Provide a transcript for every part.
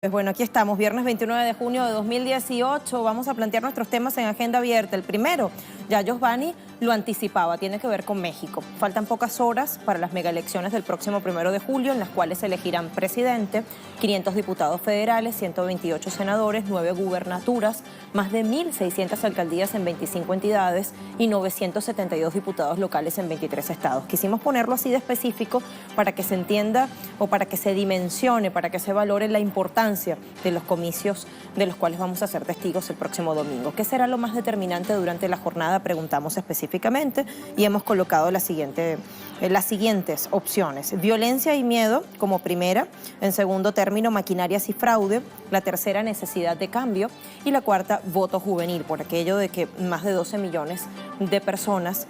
Pues bueno, aquí estamos, viernes 29 de junio de 2018. Vamos a plantear nuestros temas en agenda abierta. El primero, ya Josvani lo anticipaba, tiene que ver con México. Faltan pocas horas para las megaelecciones del próximo 1 de julio, en las cuales se elegirán presidente, 500 diputados federales, 128 senadores, 9 gubernaturas, más de 1.600 alcaldías en 25 entidades y 972 diputados locales en 23 estados. Quisimos ponerlo así de específico para que se entienda o para que se dimensione, para que se valore la importancia de los comicios de los cuales vamos a ser testigos el próximo domingo. ¿Qué será lo más determinante durante la jornada? Preguntamos específicamente y hemos colocado las siguientes opciones. Violencia y miedo como primera, en segundo término maquinarias y fraude, la tercera necesidad de cambio y la cuarta voto juvenil, por aquello de que más de 12 millones de personas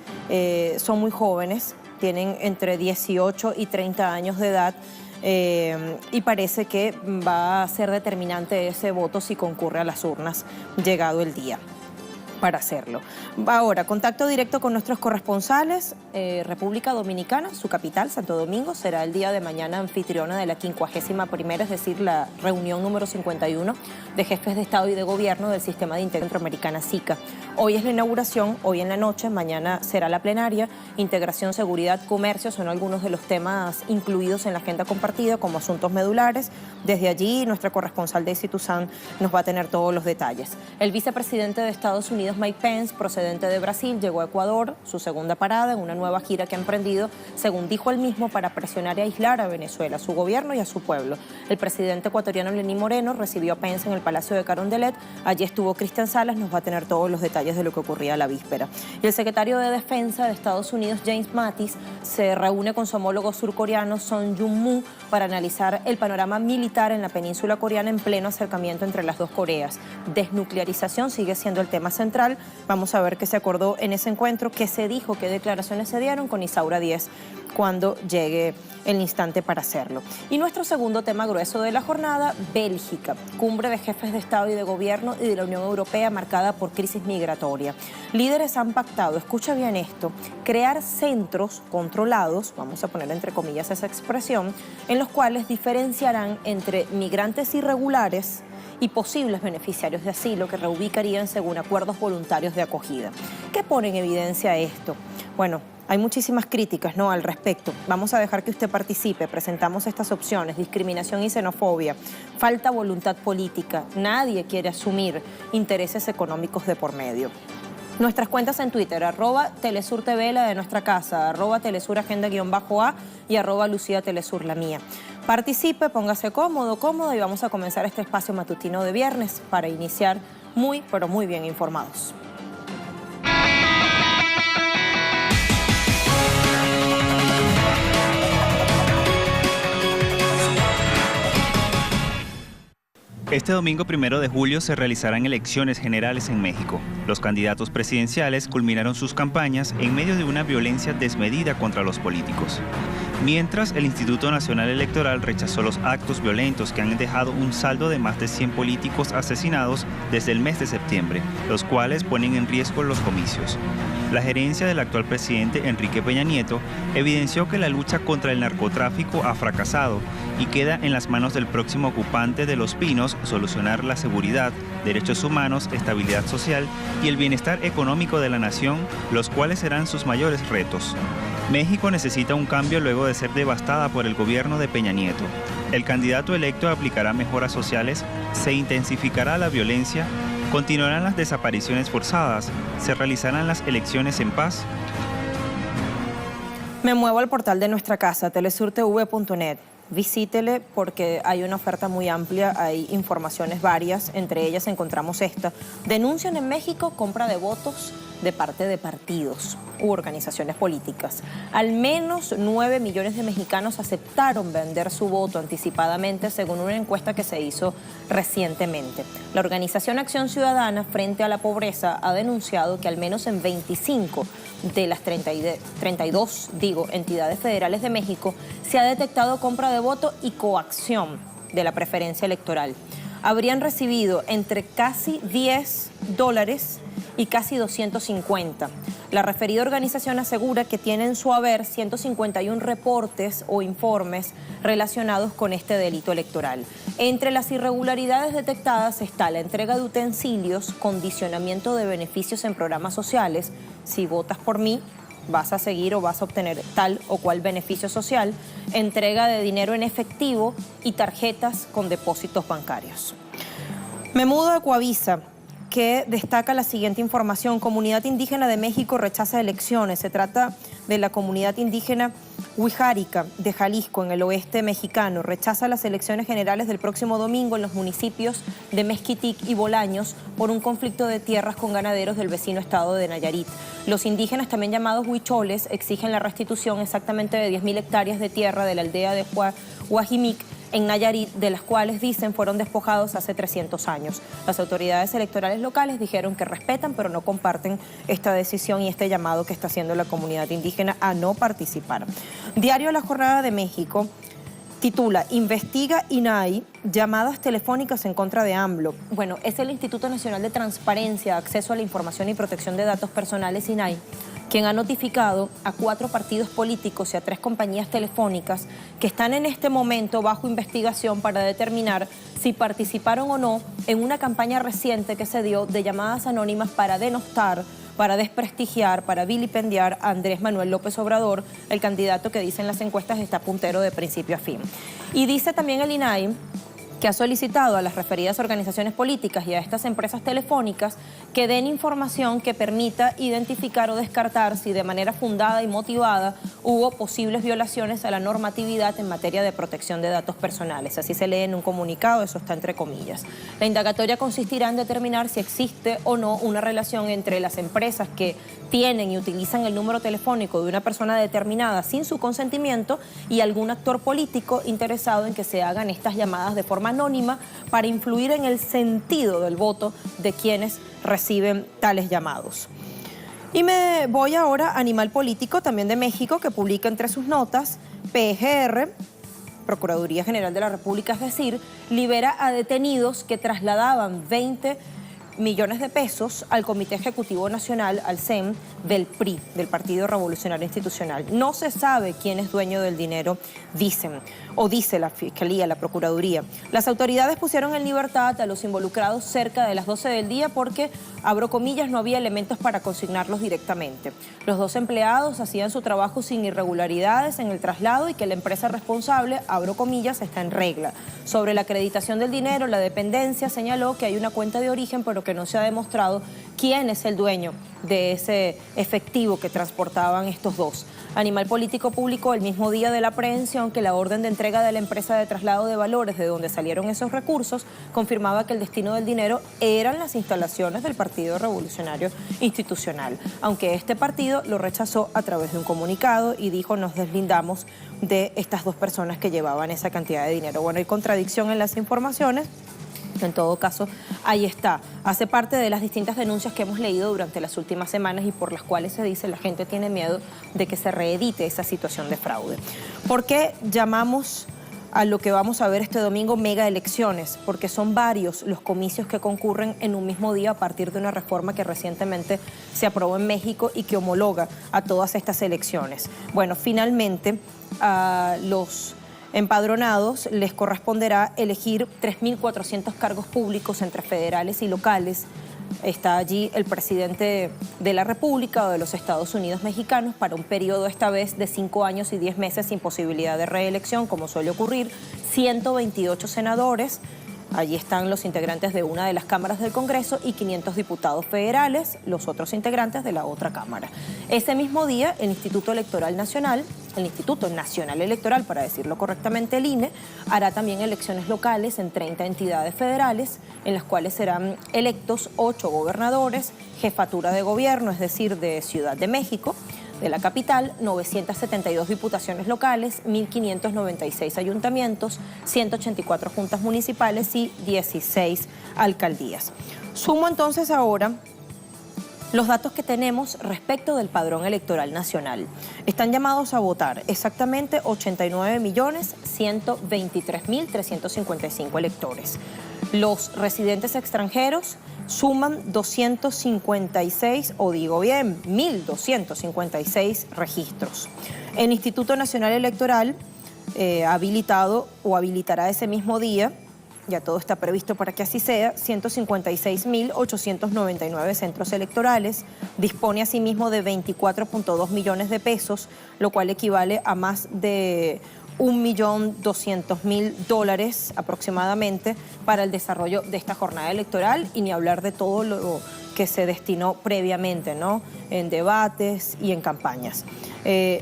son muy jóvenes, tienen entre 18 y 30 años de edad. Y parece que va a ser determinante ese voto si concurre a las urnas llegado el día para hacerlo. Ahora, contacto directo con nuestros corresponsales. República Dominicana, su capital, Santo Domingo, será el día de mañana anfitriona de la 51ª, es decir, la reunión número 51 de jefes de Estado y de Gobierno del Sistema de Integración Centroamericana SICA. Hoy es la inauguración, hoy en la noche, mañana será la plenaria. Integración, seguridad, comercio son algunos de los temas incluidos en la agenda compartida como asuntos medulares. Desde allí, nuestra corresponsal Daisy Toussaint nos va a tener todos los detalles. El vicepresidente de Estados Unidos, Mike Pence, procedente de Brasil, llegó a Ecuador, su segunda parada en una nueva gira que ha emprendido, según dijo él mismo, para presionar y aislar a Venezuela, a su gobierno y a su pueblo. El presidente ecuatoriano Lenín Moreno recibió a Pence en el Palacio de Carondelet. Allí estuvo Cristian Salas, nos va a tener todos los detalles de lo que ocurría a la víspera. Y el secretario de Defensa de Estados Unidos, James Mattis, se reúne con su homólogo surcoreano, Son Jung-moo, para analizar el panorama militar en la península coreana en pleno acercamiento entre las dos Coreas. Desnuclearización sigue siendo el tema central. Vamos a ver qué se acordó en ese encuentro, qué se dijo, qué declaraciones se dieron con Isaura Díez cuando llegue el instante para hacerlo. Y nuestro segundo tema grueso de la jornada, Bélgica, cumbre de jefes de Estado y de Gobierno y de la Unión Europea marcada por crisis migratoria. Líderes han pactado, escucha bien esto, crear centros controlados, vamos a poner entre comillas esa expresión, en los cuales diferenciarán entre migrantes irregulares y posibles beneficiarios de asilo que reubicarían según acuerdos voluntarios de acogida. ¿Qué pone en evidencia esto? Bueno, hay muchísimas críticas, ¿no?, al respecto. Vamos a dejar que usted participe. Presentamos estas opciones: discriminación y xenofobia, falta voluntad política, nadie quiere asumir intereses económicos de por medio. Nuestras cuentas en Twitter, @TelesurTV, la de nuestra casa, @TelesurAgenda_A y @LuciaTelesur, la mía. Participe, póngase cómodo, cómoda y vamos a comenzar este espacio matutino de viernes para iniciar muy, pero muy bien informados. Este domingo 1 de julio se realizarán elecciones generales en México. Los candidatos presidenciales culminaron sus campañas en medio de una violencia desmedida contra los políticos. Mientras, el Instituto Nacional Electoral rechazó los actos violentos que han dejado un saldo de más de 100 políticos asesinados desde el mes de septiembre, los cuales ponen en riesgo los comicios. La gerencia del actual presidente Enrique Peña Nieto evidenció que la lucha contra el narcotráfico ha fracasado y queda en las manos del próximo ocupante de Los Pinos solucionar la seguridad, derechos humanos, estabilidad social y el bienestar económico de la nación, los cuales serán sus mayores retos. México necesita un cambio luego de ser devastada por el gobierno de Peña Nieto. El candidato electo aplicará mejoras sociales, se intensificará la violencia, continuarán las desapariciones forzadas, se realizarán las elecciones en paz. Me muevo al portal de nuestra casa, telesurtv.net. Visítele porque hay una oferta muy amplia, hay informaciones varias, entre ellas encontramos esta. Denuncian en México compra de votos de parte de partidos u organizaciones políticas. Al menos 9 millones de mexicanos aceptaron vender su voto anticipadamente, según una encuesta que se hizo recientemente. La organización Acción Ciudadana Frente a la Pobreza ha denunciado que al menos en 25 de las 32 entidades federales de México se ha detectado compra de voto y coacción de la preferencia electoral. habrían recibido entre casi $10 y casi 250. La referida organización asegura que tiene en su haber 151 reportes o informes relacionados con este delito electoral. Entre las irregularidades detectadas está la entrega de utensilios, condicionamiento de beneficios en programas sociales. Si votas por mí, vas a seguir o vas a obtener tal o cual beneficio social, entrega de dinero en efectivo y tarjetas con depósitos bancarios. Me mudo a Coavisa, que destaca la siguiente información. Comunidad indígena de México rechaza elecciones. Se trata de la comunidad indígena Huijárica de Jalisco, en el oeste mexicano. Rechaza las elecciones generales del próximo domingo en los municipios de Mezquitic y Bolaños por un conflicto de tierras con ganaderos del vecino estado de Nayarit. Los indígenas, también llamados huicholes, exigen la restitución exactamente de 10.000 hectáreas de tierra de la aldea de Huajimic, en Nayarit, de las cuales dicen fueron despojados hace 300 años. Las autoridades electorales locales dijeron que respetan, pero no comparten esta decisión y este llamado que está haciendo la comunidad indígena a no participar. Diario La Jornada de México titula: Investiga INAI llamadas telefónicas en contra de AMLO. Bueno, es el Instituto Nacional de Transparencia, Acceso a la Información y Protección de Datos Personales, INAI, quien ha notificado a 4 partidos políticos y a 3 compañías telefónicas que están en este momento bajo investigación para determinar si participaron o no en una campaña reciente que se dio de llamadas anónimas para denostar, para desprestigiar, para vilipendiar a Andrés Manuel López Obrador, el candidato que dicen las encuestas está puntero de principio a fin. Y dice también el INAI que ha solicitado a las referidas organizaciones políticas y a estas empresas telefónicas que den información que permita identificar o descartar si de manera fundada y motivada hubo posibles violaciones a la normatividad en materia de protección de datos personales. Así se lee en un comunicado, eso está entre comillas. La indagatoria consistirá en determinar si existe o no una relación entre las empresas que tienen y utilizan el número telefónico de una persona determinada sin su consentimiento y algún actor político interesado en que se hagan estas llamadas de forma anónima para influir en el sentido del voto de quienes reciben tales llamados. Y me voy ahora a Animal Político, también de México, que publica entre sus notas: PGR, Procuraduría General de la República, es decir, libera a detenidos que trasladaban 20 millones de pesos al Comité Ejecutivo Nacional, al CEN, del PRI, del Partido Revolucionario Institucional. No se sabe quién es dueño del dinero, dicen, o dice la Fiscalía, la Procuraduría. Las autoridades pusieron en libertad a los involucrados cerca de las 12 del día porque, abro comillas, no había elementos para consignarlos directamente. Los 2 empleados hacían su trabajo sin irregularidades en el traslado y que la empresa responsable, abro comillas, está en regla. Sobre la acreditación del dinero, la dependencia señaló que hay una cuenta de origen, pero que no se ha demostrado quién es el dueño de ese efectivo que transportaban estos 2. Animal Político publicó el mismo día de la aprehensión que la orden de entrega de la empresa de traslado de valores de donde salieron esos recursos confirmaba que el destino del dinero eran las instalaciones del Partido Revolucionario Institucional, aunque este partido lo rechazó a través de un comunicado y dijo: nos deslindamos de estas 2 personas que llevaban esa cantidad de dinero. Bueno, hay contradicción en las informaciones. En todo caso, ahí está. Hace parte de las distintas denuncias que hemos leído durante las últimas semanas y por las cuales se dice la gente tiene miedo de que se reedite esa situación de fraude. ¿Por qué llamamos a lo que vamos a ver este domingo mega elecciones? Porque son varios los comicios que concurren en un mismo día a partir de una reforma que recientemente se aprobó en México y que homologa a todas estas elecciones. Bueno, finalmente a los empadronados les corresponderá elegir 3.400 cargos públicos entre federales y locales. Está allí el presidente de la República o de los Estados Unidos mexicanos para un periodo esta vez de 5 años y 10 meses sin posibilidad de reelección, como suele ocurrir. 128 senadores. Allí están los integrantes de una de las cámaras del Congreso y 500 diputados federales, los otros integrantes de la otra cámara. Ese mismo día, el Instituto Electoral Nacional, el Instituto Nacional Electoral, para decirlo correctamente, el INE, hará también elecciones locales en 30 entidades federales, en las cuales serán electos 8 gobernadores, jefatura de gobierno, es decir, de Ciudad de México, de la capital, 972 diputaciones locales, 1.596 ayuntamientos, 184 juntas municipales y 16 alcaldías. Sumo entonces ahora los datos que tenemos respecto del padrón electoral nacional. Están llamados a votar exactamente 89.123.355 electores. Los residentes extranjeros suman 256, o digo bien, 1.256 registros. El Instituto Nacional Electoral ha habilitado o habilitará ese mismo día, ya todo está previsto para que así sea, 156.899 centros electorales. Dispone asimismo de 24.2 millones de pesos, lo cual equivale a más de $1.200.000 aproximadamente para el desarrollo de esta jornada electoral, y ni hablar de todo lo que se destinó previamente, ¿no?, en debates y en campañas.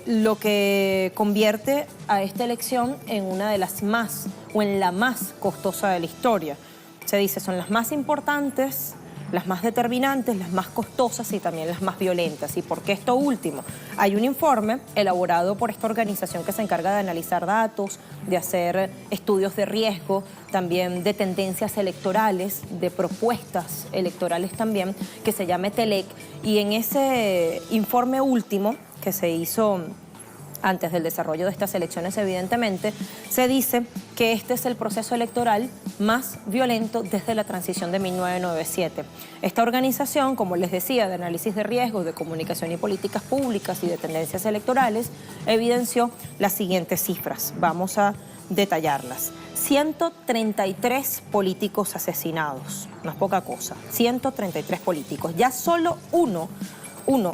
Lo que convierte a esta elección en una de las más, o en la más costosa de la historia. Se dice, son las más importantes, las más determinantes, las más costosas y también las más violentas. ¿Y por qué esto último? Hay un informe elaborado por esta organización que se encarga de analizar datos, de hacer estudios de riesgo, también de tendencias electorales, de propuestas electorales también, que se llama TELEC. Y en ese informe último que se hizo antes del desarrollo de estas elecciones, evidentemente, se dice que este es el proceso electoral más violento desde la transición de 1997. Esta organización, como les decía, de análisis de riesgos, de comunicación y políticas públicas y de tendencias electorales, evidenció las siguientes cifras. Vamos a detallarlas. 133 políticos asesinados, no es poca cosa, 133 políticos. Ya solo uno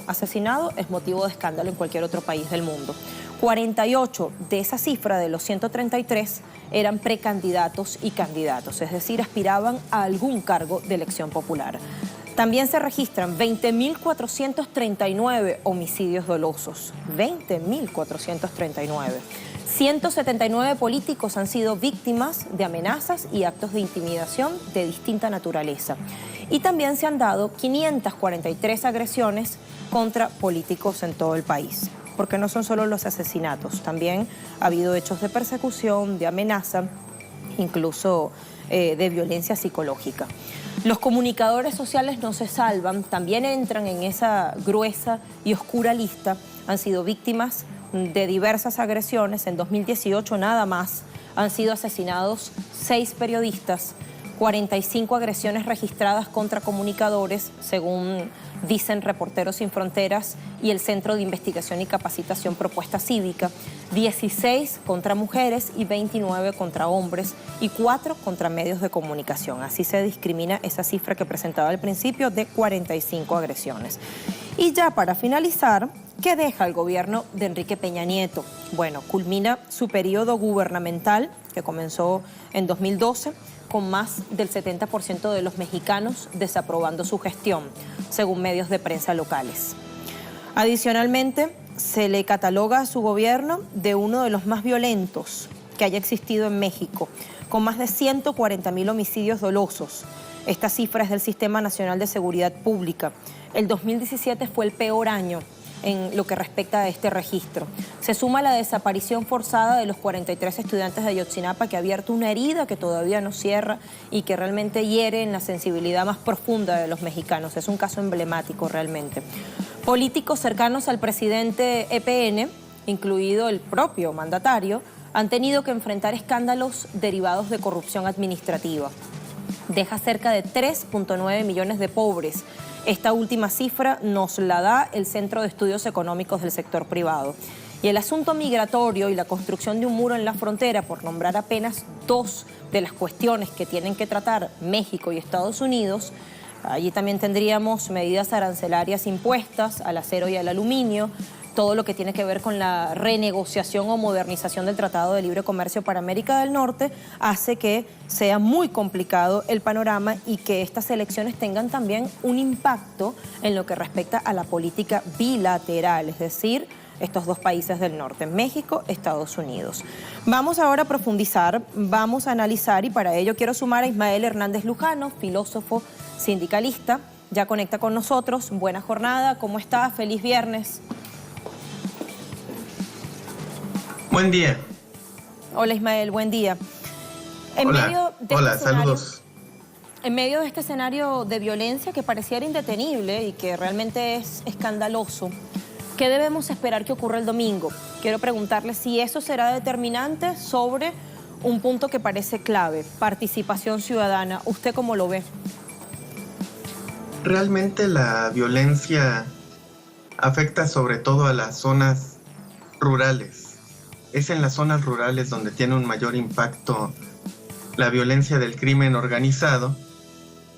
asesinado es motivo de escándalo en cualquier otro país del mundo. 48 de esa cifra, de los 133, eran precandidatos y candidatos, es decir, aspiraban a algún cargo de elección popular. También se registran 20.439 homicidios dolosos, 20.439. 179 políticos han sido víctimas de amenazas y actos de intimidación de distinta naturaleza. Y también se han dado 543 agresiones contra políticos en todo el país. Porque no son solo los asesinatos, también ha habido hechos de persecución, de amenaza, incluso de violencia psicológica. Los comunicadores sociales no se salvan, también entran en esa gruesa y oscura lista. Han sido víctimas de diversas agresiones. En 2018 nada más han sido asesinados 6 periodistas, 45 agresiones registradas contra comunicadores, según dicen Reporteros Sin Fronteras y el Centro de Investigación y Capacitación Propuesta Cívica, 16 contra mujeres y 29 contra hombres y 4 contra medios de comunicación. Así se discrimina esa cifra que presentaba al principio de 45 agresiones. Y ya para finalizar, ¿qué deja el gobierno de Enrique Peña Nieto? Bueno, culmina su periodo gubernamental, que comenzó en 2012, con más del 70% de los mexicanos desaprobando su gestión, según medios de prensa locales. Adicionalmente, se le cataloga a su gobierno de uno de los más violentos que haya existido en México, con más de 140.000 homicidios dolosos. Esta cifra es del Sistema Nacional de Seguridad Pública. El 2017 fue el peor año en lo que respecta a este registro. Se suma la desaparición forzada de los 43 estudiantes de Ayotzinapa, que ha abierto una herida que todavía no cierra y que realmente hiere en la sensibilidad más profunda de los mexicanos. Es un caso emblemático realmente. Políticos cercanos al presidente EPN, incluido el propio mandatario, han tenido que enfrentar escándalos derivados de corrupción administrativa. Deja cerca de 3.9 millones de pobres. Esta última cifra nos la da el Centro de Estudios Económicos del Sector Privado. Y el asunto migratorio y la construcción de un muro en la frontera, por nombrar apenas 2 de las cuestiones que tienen que tratar México y Estados Unidos. Allí también tendríamos medidas arancelarias impuestas al acero y al aluminio, todo lo que tiene que ver con la renegociación o modernización del Tratado de Libre Comercio para América del Norte, hace que sea muy complicado el panorama y que estas elecciones tengan también un impacto en lo que respecta a la política bilateral, es decir, estos dos países del norte, México, Estados Unidos. Vamos ahora a profundizar, vamos a analizar, y para ello quiero sumar a Ismael Hernández Lujano, filósofo, sindicalista, ya conecta con nosotros. Buena jornada, ¿cómo está? Feliz viernes. Buen día. Hola Ismael, buen día. Saludos. En medio de este escenario de violencia que pareciera indetenible y que realmente es escandaloso, ¿qué debemos esperar que ocurra el domingo? Quiero preguntarle si eso será determinante sobre un punto que parece clave, participación ciudadana. ¿Usted cómo lo ve? Realmente la violencia afecta sobre todo a las zonas rurales. Es en las zonas rurales donde tiene un mayor impacto la violencia del crimen organizado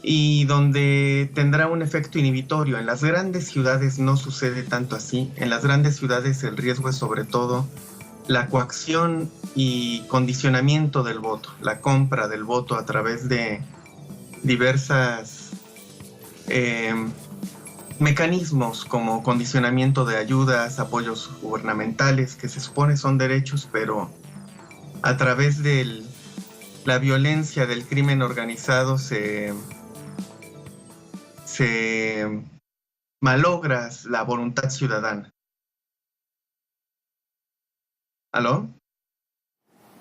y donde tendrá un efecto inhibitorio. En las grandes ciudades no sucede tanto así. En las grandes ciudades el riesgo es sobre todo la coacción y condicionamiento del voto, la compra del voto a través de diversas mecanismos como condicionamiento de ayudas, apoyos gubernamentales, que se supone son derechos, pero a través de la violencia del crimen organizado se malogra la voluntad ciudadana. ¿Aló?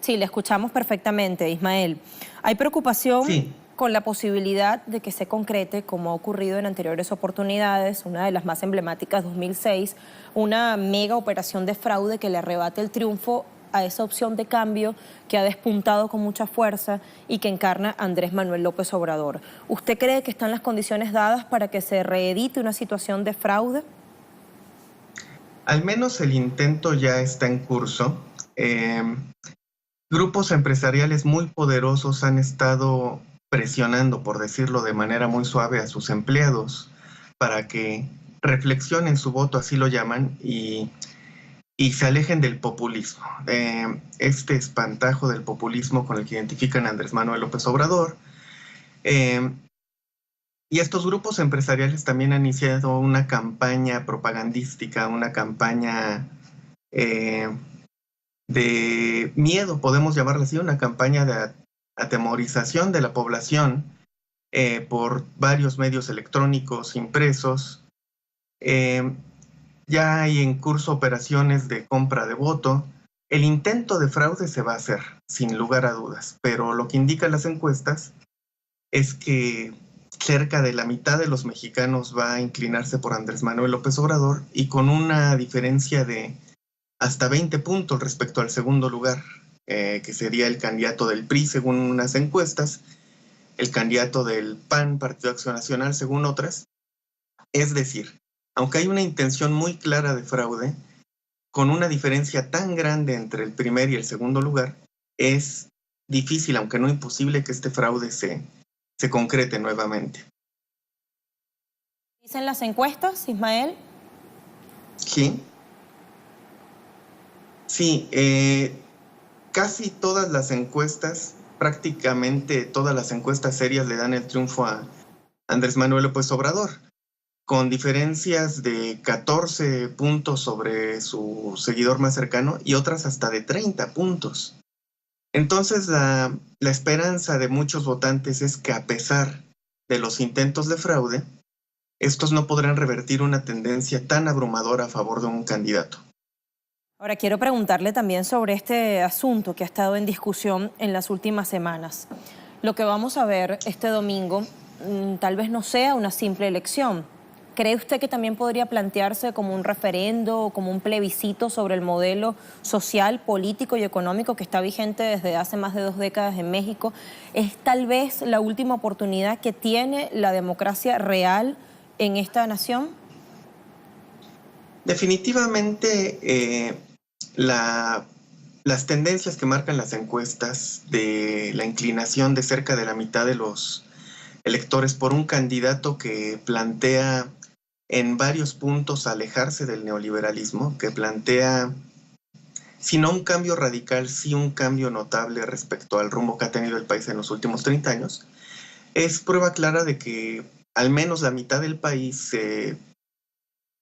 Sí, le escuchamos perfectamente, Ismael. ¿Hay preocupación Sí. con la posibilidad de que se concrete, como ha ocurrido en anteriores oportunidades, una de las más emblemáticas, 2006, una mega operación de fraude que le arrebate el triunfo a esa opción de cambio que ha despuntado con mucha fuerza y que encarna Andrés Manuel López Obrador? ¿Usted cree que están las condiciones dadas para que se reedite una situación de fraude? Al menos el intento ya está en curso. Grupos empresariales muy poderosos han estado presionando, por decirlo de manera muy suave, a sus empleados para que reflexionen su voto, así lo llaman, y se alejen del populismo. Este espantajo del populismo con el que identifican a Andrés Manuel López Obrador. Y estos grupos empresariales también han iniciado una campaña propagandística, una campaña de miedo, podemos llamarla así, una campaña de atemorización de la población por varios medios electrónicos impresos. Ya hay en curso operaciones de compra de voto. El intento de fraude se va a hacer, sin lugar a dudas, pero lo que indican las encuestas es que cerca de la mitad de los mexicanos va a inclinarse por Andrés Manuel López Obrador y con una diferencia de hasta 20 puntos respecto al segundo lugar, que sería el candidato del PRI según unas encuestas, el candidato del PAN, Partido Acción Nacional, según otras. Es decir, aunque hay una intención muy clara de fraude, con una diferencia tan grande entre el primer y el segundo lugar, es difícil, aunque no imposible, que este fraude se concrete nuevamente. ¿Dicen las encuestas, Ismael? Sí, casi todas las encuestas, prácticamente todas las encuestas serias le dan el triunfo a Andrés Manuel López Obrador, con diferencias de 14 puntos sobre su seguidor más cercano y otras hasta de 30 puntos. Entonces la esperanza de muchos votantes es que a pesar de los intentos de fraude, estos no podrán revertir una tendencia tan abrumadora a favor de un candidato. Ahora quiero preguntarle también sobre este asunto que ha estado en discusión en las últimas semanas. Lo que vamos a ver este domingo tal vez no sea una simple elección. ¿Cree usted que también podría plantearse como un referendo o como un plebiscito sobre el modelo social, político y económico que está vigente desde hace más de 2 décadas en México? ¿Es tal vez la última oportunidad que tiene la democracia real en esta nación? Definitivamente las tendencias que marcan las encuestas de la inclinación de cerca de la mitad de los electores por un candidato que plantea en varios puntos alejarse del neoliberalismo, que plantea, si no un cambio radical, sí un cambio notable respecto al rumbo que ha tenido el país en los últimos 30 años, es prueba clara de que al menos la mitad del país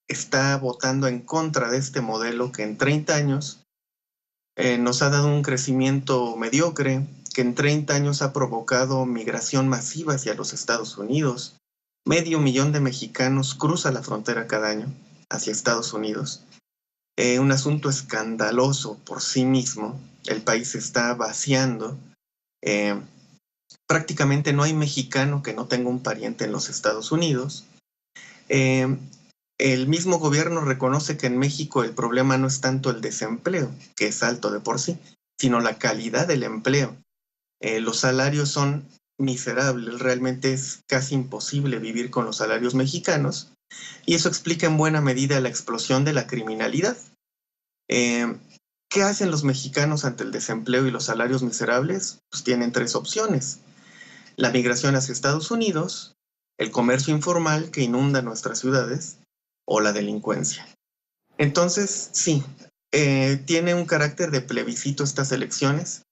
está votando en contra de este modelo que en 30 años nos ha dado un crecimiento mediocre, que en 30 años ha provocado migración masiva hacia los Estados Unidos. 500,000 de mexicanos cruza la frontera cada año hacia Estados Unidos. Un asunto escandaloso por sí mismo. El país se está vaciando. Prácticamente no hay mexicano que no tenga un pariente en los Estados Unidos. El mismo gobierno reconoce que en México el problema no es tanto el desempleo, que es alto de por sí, sino la calidad del empleo. Los salarios son miserables, realmente es casi imposible vivir con los salarios mexicanos, y eso explica en buena medida la explosión de la criminalidad. ¿Qué hacen los mexicanos ante el desempleo y los salarios miserables? Pues tienen tres opciones: la migración hacia Estados Unidos, el comercio informal que inunda nuestras ciudades, o la delincuencia. Entonces, sí, tiene un carácter de plebiscito estas elecciones.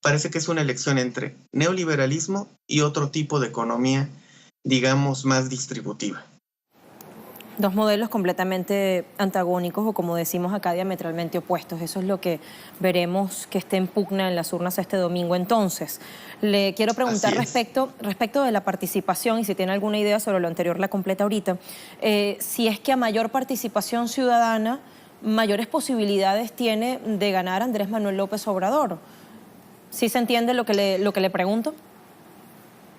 Parece que es una elección entre neoliberalismo y otro tipo de economía, digamos, más distributiva. Dos modelos completamente antagónicos o, como decimos acá, diametralmente opuestos. Eso es lo que veremos que esté en pugna en las urnas este domingo. Entonces, le quiero preguntar respecto de la participación, y si tiene alguna idea sobre lo anterior, la completa ahorita, si es que a mayor participación ciudadana, mayores posibilidades tiene de ganar Andrés Manuel López Obrador. ¿Sí se entiende lo que le pregunto?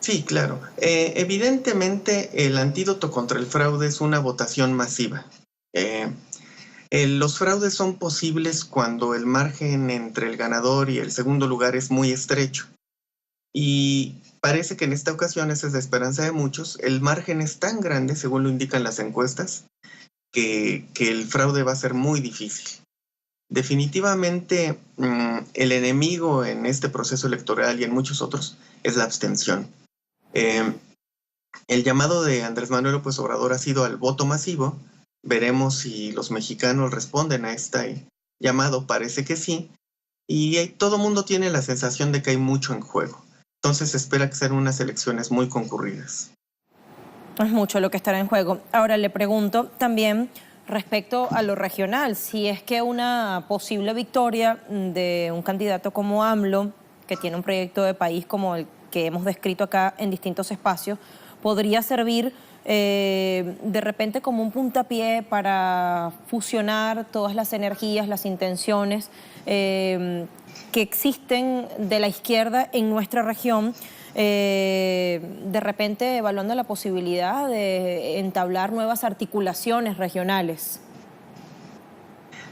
Sí, claro. Evidentemente, el antídoto contra el fraude es una votación masiva. Los fraudes son posibles cuando el margen entre el ganador y el segundo lugar es muy estrecho. Y parece que en esta ocasión, esa es la esperanza de muchos, el margen es tan grande, según lo indican las encuestas, que el fraude va a ser muy difícil. Definitivamente, el enemigo en este proceso electoral y en muchos otros es la abstención. El llamado de Andrés Manuel López Obrador ha sido al voto masivo. Veremos si los mexicanos responden a este llamado. Parece que sí. Y todo mundo tiene la sensación de que hay mucho en juego. Entonces se espera que sean unas elecciones muy concurridas. Es mucho lo que estará en juego. Ahora le pregunto también respecto a lo regional, si es que una posible victoria de un candidato como AMLO, que tiene un proyecto de país como el que hemos descrito acá en distintos espacios, podría servir de repente como un puntapié para fusionar todas las energías, las intenciones que existen de la izquierda en nuestra región, de repente evaluando la posibilidad de entablar nuevas articulaciones regionales.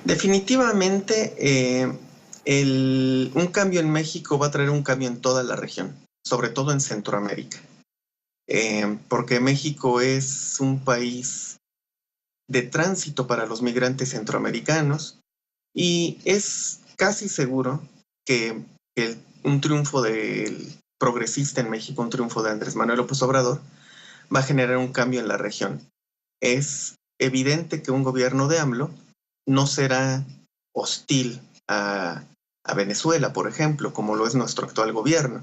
Definitivamente, un cambio en México va a traer un cambio en toda la región, sobre todo en Centroamérica, porque México es un país de tránsito para los migrantes centroamericanos, y es casi seguro que un triunfo del progresista en México, un triunfo de Andrés Manuel López Obrador, va a generar un cambio en la región. Es evidente que un gobierno de AMLO no será hostil a Venezuela, por ejemplo, como lo es nuestro actual gobierno.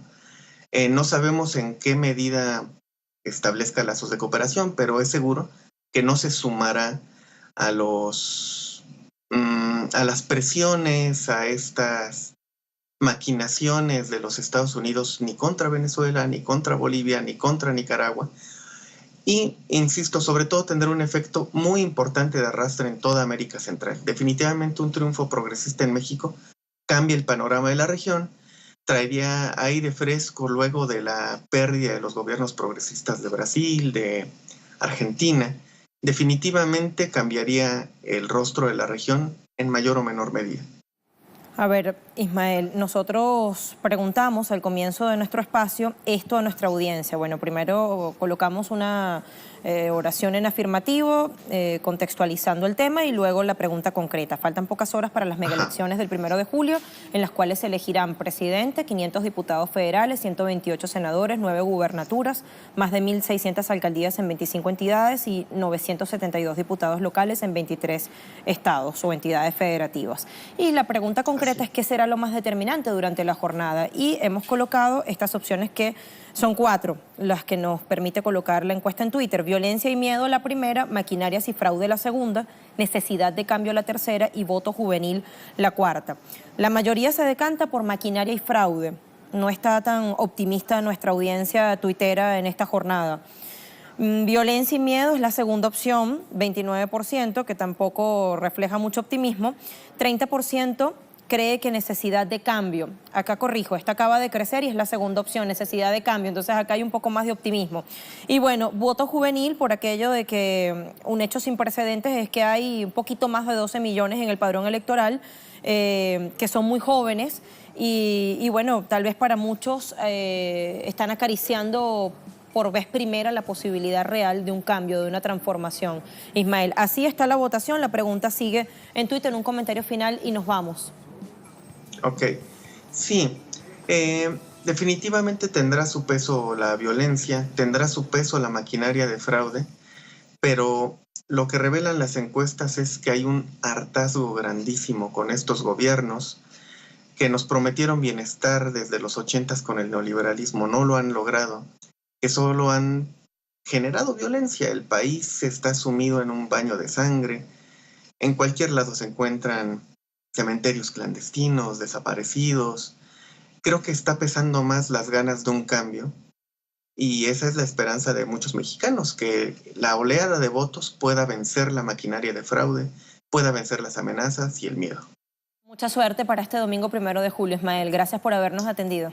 No sabemos en qué medida establezca lazos de cooperación, pero es seguro que no se sumará a las presiones, a estas maquinaciones de los Estados Unidos, ni contra Venezuela, ni contra Bolivia, ni contra Nicaragua. Y, insisto, sobre todo tendrá un efecto muy importante de arrastre en toda América Central. Definitivamente un triunfo progresista en México cambia el panorama de la región, traería aire fresco luego de la pérdida de los gobiernos progresistas de Brasil, de Argentina. Definitivamente cambiaría el rostro de la región en mayor o menor medida. A ver, Ismael, nosotros preguntamos al comienzo de nuestro espacio esto a nuestra audiencia. Bueno, primero colocamos una oración en afirmativo, contextualizando el tema, y luego la pregunta concreta. Faltan pocas horas para las megaelecciones del 1 de julio, en las cuales se elegirán presidente, 500 diputados federales, 128 senadores, 9 gubernaturas, más de 1.600 alcaldías en 25 entidades y 972 diputados locales en 23 estados o entidades federativas. Y la pregunta concreta es qué será lo más determinante durante la jornada. Y hemos colocado estas opciones, que son 4 las que nos permite colocar la encuesta en Twitter: violencia y miedo la primera, maquinarias y fraude la segunda, necesidad de cambio la tercera y voto juvenil la cuarta. La mayoría se decanta por maquinaria y fraude. No está tan optimista nuestra audiencia tuitera en esta jornada. Violencia y miedo es la segunda opción, 29%, que tampoco refleja mucho optimismo. 30% cree que necesidad de cambio. Acá corrijo, esta acaba de crecer y es la segunda opción, necesidad de cambio. Entonces acá hay un poco más de optimismo. Y bueno, voto juvenil, por aquello de que un hecho sin precedentes es que hay un poquito más de 12 millones en el padrón electoral, que son muy jóvenes y bueno, tal vez para muchos están acariciando por vez primera la posibilidad real de un cambio, de una transformación. Ismael, así está la votación, la pregunta sigue en Twitter, un comentario final y nos vamos. Ok, sí, definitivamente tendrá su peso la violencia, tendrá su peso la maquinaria de fraude, pero lo que revelan las encuestas es que hay un hartazgo grandísimo con estos gobiernos que nos prometieron bienestar desde los 80s con el neoliberalismo, no lo han logrado, que solo han generado violencia. El país está sumido en un baño de sangre. En cualquier lado se encuentran cementerios clandestinos, desaparecidos. Creo que está pesando más las ganas de un cambio y esa es la esperanza de muchos mexicanos, que la oleada de votos pueda vencer la maquinaria de fraude, pueda vencer las amenazas y el miedo. Mucha suerte para este domingo 1 de julio, Ismael. Gracias por habernos atendido.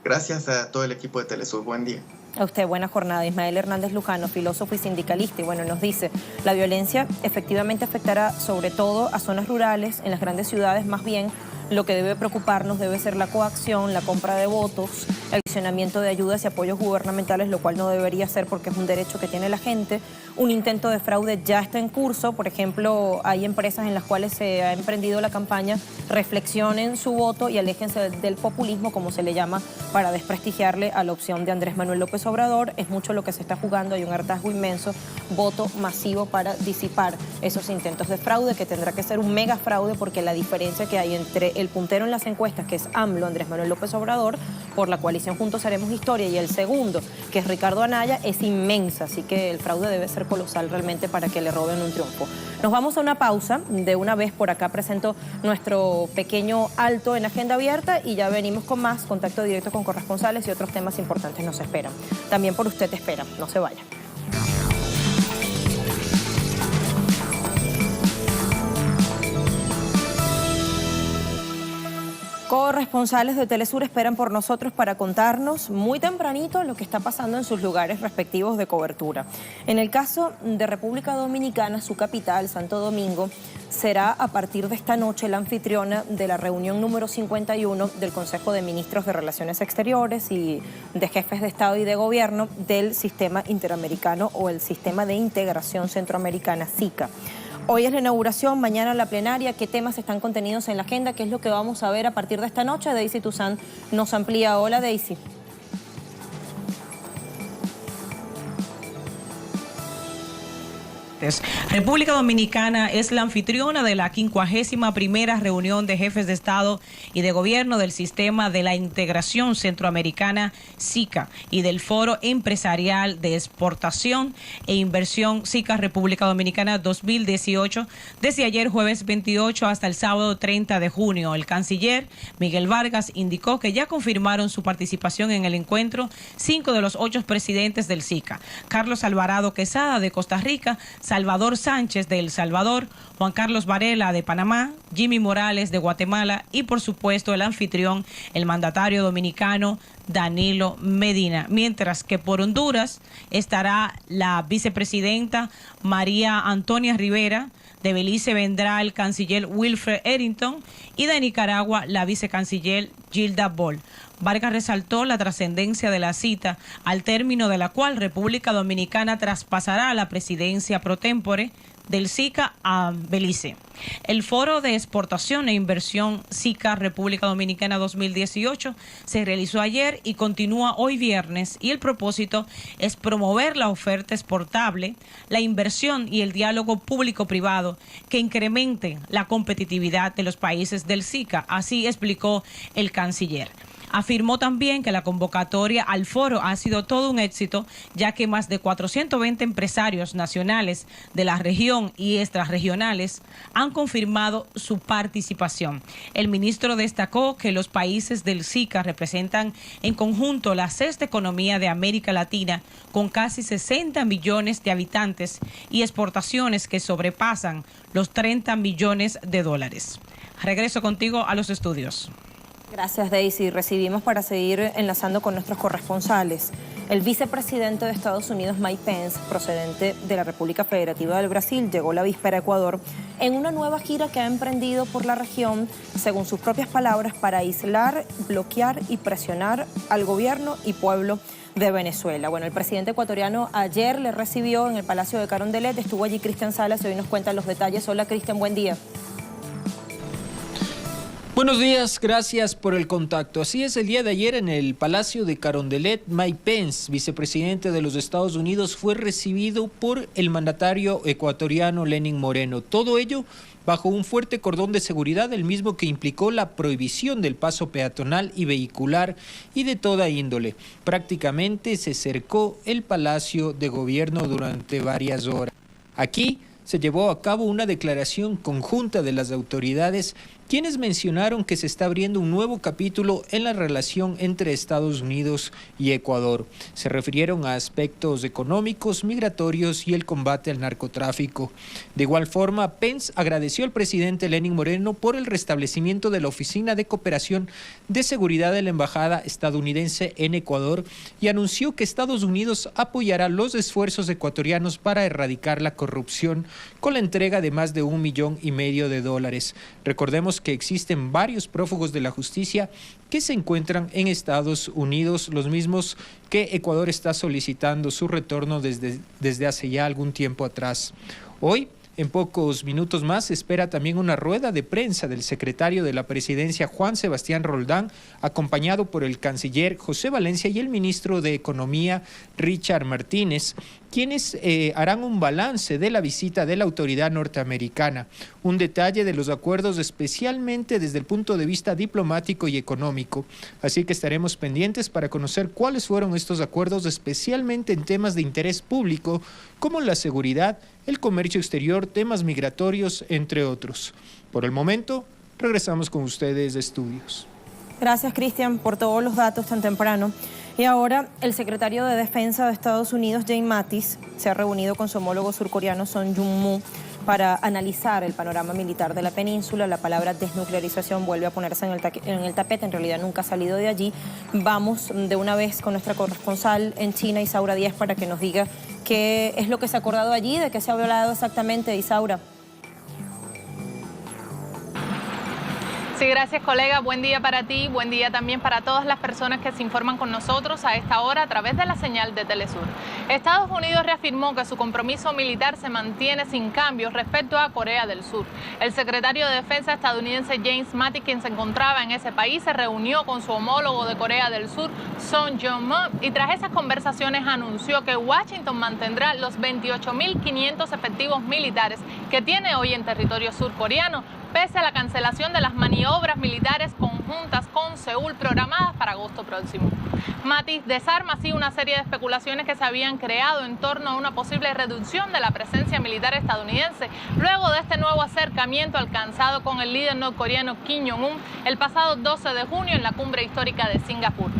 Gracias a todo el equipo de Telesur. Buen día. A usted, buena jornada. Ismael Hernández Lujano, filósofo y sindicalista. Y bueno, nos dice, la violencia efectivamente afectará sobre todo a zonas rurales, en las grandes ciudades más bien. Lo que debe preocuparnos debe ser la coacción, la compra de votos, el accionamiento de ayudas y apoyos gubernamentales, lo cual no debería ser porque es un derecho que tiene la gente. Un intento de fraude ya está en curso. Por ejemplo, hay empresas en las cuales se ha emprendido la campaña reflexionen su voto y aléjense del populismo, como se le llama, para desprestigiarle a la opción de Andrés Manuel López Obrador. Es mucho lo que se está jugando, hay un hartazgo inmenso, voto masivo para disipar esos intentos de fraude, que tendrá que ser un mega fraude porque la diferencia que hay entre el puntero en las encuestas, que es AMLO, Andrés Manuel López Obrador, por la coalición Juntos Haremos Historia, y el segundo, que es Ricardo Anaya, es inmensa, así que el fraude debe ser colosal realmente para que le roben un triunfo. Nos vamos a una pausa, de una vez por acá presento nuestro pequeño alto en Agenda Abierta y ya venimos con más contacto directo con corresponsales y otros temas importantes nos esperan. También por usted espera, no se vaya. Corresponsales de Telesur esperan por nosotros para contarnos muy tempranito lo que está pasando en sus lugares respectivos de cobertura. En el caso de República Dominicana, su capital, Santo Domingo, será a partir de esta noche la anfitriona de la reunión número 51 del Consejo de Ministros de Relaciones Exteriores y de Jefes de Estado y de Gobierno del Sistema Interamericano o el Sistema de Integración Centroamericana, SICA. Hoy es la inauguración, mañana la plenaria. ¿Qué temas están contenidos en la agenda? ¿Qué es lo que vamos a ver a partir de esta noche? Daisy Toussaint nos amplía. Hola, Daisy. República Dominicana es la anfitriona de la 51ª reunión de jefes de Estado y de Gobierno del Sistema de la Integración Centroamericana, SICA, y del Foro Empresarial de Exportación e Inversión SICA República Dominicana 2018, desde ayer jueves 28 hasta el sábado 30 de junio. El canciller Miguel Vargas indicó que ya confirmaron su participación en el encuentro 5 de los 8 presidentes del SICA: Carlos Alvarado Quesada de Costa Rica, Salvador Sánchez de El Salvador, Juan Carlos Varela de Panamá, Jimmy Morales de Guatemala y por supuesto el anfitrión, el mandatario dominicano Danilo Medina. Mientras que por Honduras estará la vicepresidenta María Antonia Rivera, de Belice vendrá el canciller Wilfred Eddington y de Nicaragua la vicecanciller Gilda Boll. Vargas resaltó la trascendencia de la cita, al término de la cual República Dominicana traspasará la presidencia pro tempore del SICA a Belice. El Foro de Exportación e Inversión SICA República Dominicana 2018 se realizó ayer y continúa hoy viernes, y el propósito es promover la oferta exportable, la inversión y el diálogo público-privado que incremente la competitividad de los países del SICA, así explicó el canciller. Afirmó también que la convocatoria al foro ha sido todo un éxito, ya que más de 420 empresarios nacionales de la región y extrarregionales han confirmado su participación. El ministro destacó que los países del SICA representan en conjunto la sexta economía de América Latina, con casi 60 millones de habitantes y exportaciones que sobrepasan los 30 millones de dólares. Regreso contigo a los estudios. Gracias, Daisy. Recibimos para seguir enlazando con nuestros corresponsales. El vicepresidente de Estados Unidos, Mike Pence, procedente de la República Federativa del Brasil, llegó la víspera a Ecuador en una nueva gira que ha emprendido por la región, según sus propias palabras, para aislar, bloquear y presionar al gobierno y pueblo de Venezuela. Bueno, el presidente ecuatoriano ayer le recibió en el Palacio de Carondelet, estuvo allí Cristian Salas y hoy nos cuenta los detalles. Hola Cristian, buen día. Buenos días, gracias por el contacto. Así es, el día de ayer en el Palacio de Carondelet, Mike Pence, vicepresidente de los Estados Unidos, fue recibido por el mandatario ecuatoriano Lenín Moreno. Todo ello bajo un fuerte cordón de seguridad, el mismo que implicó la prohibición del paso peatonal y vehicular y de toda índole. Prácticamente se cercó el Palacio de Gobierno durante varias horas. Aquí se llevó a cabo una declaración conjunta de las autoridades, quienes mencionaron que se está abriendo un nuevo capítulo en la relación entre Estados Unidos y Ecuador. Se refirieron a aspectos económicos, migratorios y el combate al narcotráfico. De igual forma, Pence agradeció al presidente Lenín Moreno por el restablecimiento de la Oficina de Cooperación de Seguridad de la Embajada estadounidense en Ecuador y anunció que Estados Unidos apoyará los esfuerzos ecuatorianos para erradicar la corrupción con la entrega de más de $1,5 millones. Recordemos que existen varios prófugos de la justicia que se encuentran en Estados Unidos, los mismos que Ecuador está solicitando su retorno desde hace ya algún tiempo atrás. Hoy, en pocos minutos más, se espera también una rueda de prensa del secretario de la Presidencia, Juan Sebastián Roldán, acompañado por el canciller José Valencia y el ministro de Economía, Richard Martínez, quienes harán un balance de la visita de la autoridad norteamericana, un detalle de los acuerdos especialmente desde el punto de vista diplomático y económico. Así que estaremos pendientes para conocer cuáles fueron estos acuerdos, especialmente en temas de interés público, como la seguridad, el comercio exterior, temas migratorios, entre otros. Por el momento, regresamos con ustedes de estudios. Gracias, Cristian, por todos los datos tan temprano. Y ahora, el secretario de Defensa de Estados Unidos, James Mattis, se ha reunido con su homólogo surcoreano, Son Jung-moo, para analizar el panorama militar de la península. La palabra desnuclearización vuelve a ponerse en el tapete, en realidad nunca ha salido de allí. Vamos de una vez con nuestra corresponsal en China, Isaura Díaz, para que nos diga qué es lo que se ha acordado allí, de qué se ha hablado exactamente, Isaura. Sí, gracias colega, buen día para ti, buen día también para todas las personas que se informan con nosotros a esta hora a través de la señal de Telesur. Estados Unidos reafirmó que su compromiso militar se mantiene sin cambios respecto a Corea del Sur. El secretario de Defensa estadounidense James Mattis, quien se encontraba en ese país, se reunió con su homólogo de Corea del Sur, Son Jung-moo, y tras esas conversaciones anunció que Washington mantendrá los 28.500 efectivos militares que tiene hoy en territorio surcoreano, pese a la cancelación de las maniobras militares conjuntas con Seúl programadas para agosto próximo. Mattis desarma así una serie de especulaciones que se habían creado en torno a una posible reducción de la presencia militar estadounidense luego de este nuevo acercamiento alcanzado con el líder norcoreano Kim Jong-un el pasado 12 de junio en la cumbre histórica de Singapur.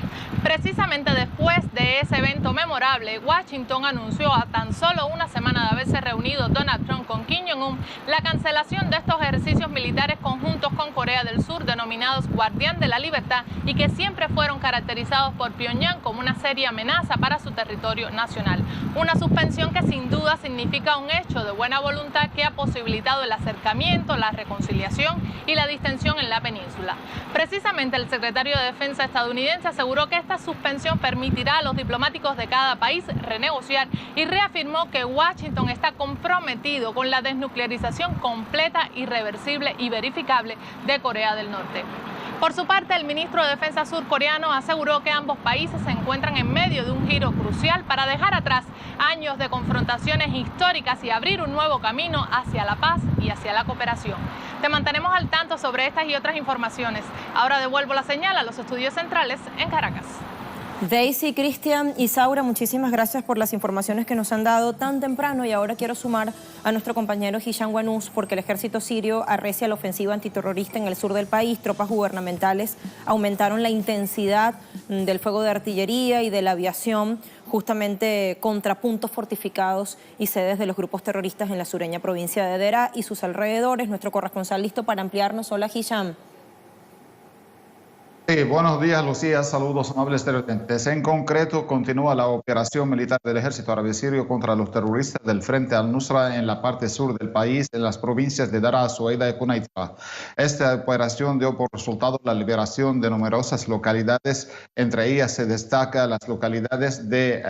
Precisamente después de ese evento memorable, Washington anunció a tan solo una semana de haberse reunido Donald Trump con Kim Jong-un la cancelación de estos ejercicios militares conjuntos con Corea del Sur, denominados Guardián de la Libertad, y que siempre fueron caracterizados por Pyongyang como una seria amenaza para su territorio nacional. Una suspensión que sin duda significa un hecho de buena voluntad que ha posibilitado el acercamiento, la reconciliación y la distensión en la península. Precisamente el secretario de Defensa estadounidense aseguró que esta suspensión permitirá a los diplomáticos de cada país renegociar y reafirmó que Washington está comprometido con la desnuclearización completa, irreversible y verificable de Corea del Norte. Por su parte, el ministro de Defensa surcoreano aseguró que ambos países se encuentran en medio de un giro crucial para dejar atrás años de confrontaciones históricas y abrir un nuevo camino hacia la paz y hacia la cooperación. Te mantenemos al tanto sobre estas y otras informaciones. Ahora devuelvo la señal a los estudios centrales en Caracas. Daisy, Cristian, Isaura, muchísimas gracias por las informaciones que nos han dado tan temprano, y ahora quiero sumar a nuestro compañero Hisham Wanous porque el ejército sirio arrecia la ofensiva antiterrorista en el sur del país. Tropas gubernamentales aumentaron la intensidad del fuego de artillería y de la aviación justamente contra puntos fortificados y sedes de los grupos terroristas en la sureña provincia de Deraa y sus alrededores. Nuestro corresponsal listo para ampliarnos. Hola, Hisham. Sí, buenos días, Lucía. Saludos, amables televidentes. En concreto, continúa la operación militar del ejército árabe sirio contra los terroristas del Frente al-Nusra en la parte sur del país, en las provincias de Daraa, Sueida y Quneitra. Esta operación dio por resultado la liberación de numerosas localidades. Entre ellas se destaca las localidades de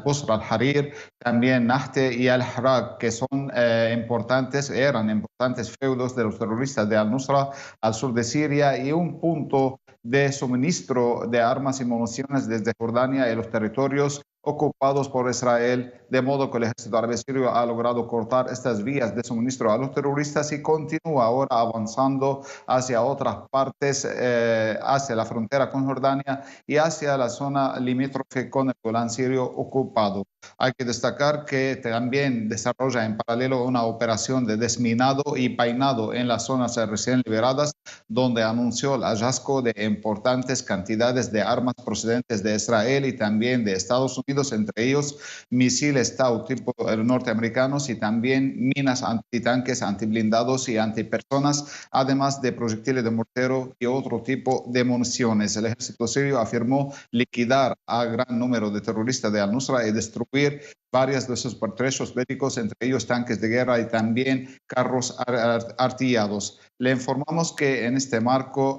Busra al-Harir, también Nahte y al-Haraq, que son eran importantes feudos de los terroristas de al-Nusra al sur de Siria y un punto de suministro de armas y municiones desde Jordania y los territorios ocupados por Israel, de modo que el ejército árabe sirio ha logrado cortar estas vías de suministro a los terroristas y continúa ahora avanzando hacia otras partes, hacia la frontera con Jordania y hacia la zona limítrofe con el Golán sirio ocupado. Hay que destacar que también desarrolla en paralelo una operación de desminado y painado en las zonas recién liberadas, donde anunció el hallazgo de importantes cantidades de armas procedentes de Israel y también de Estados Unidos, entre ellos misiles TAU tipo norteamericanos y también minas antitanques, antiblindados y antipersonas, además de proyectiles de mortero y otro tipo de municiones. El ejército sirio afirmó liquidar a gran número de terroristas de al-Nusra y destruir varios de sus pertrechos bélicos, entre ellos tanques de guerra y también carros artillados. Le informamos que en este marco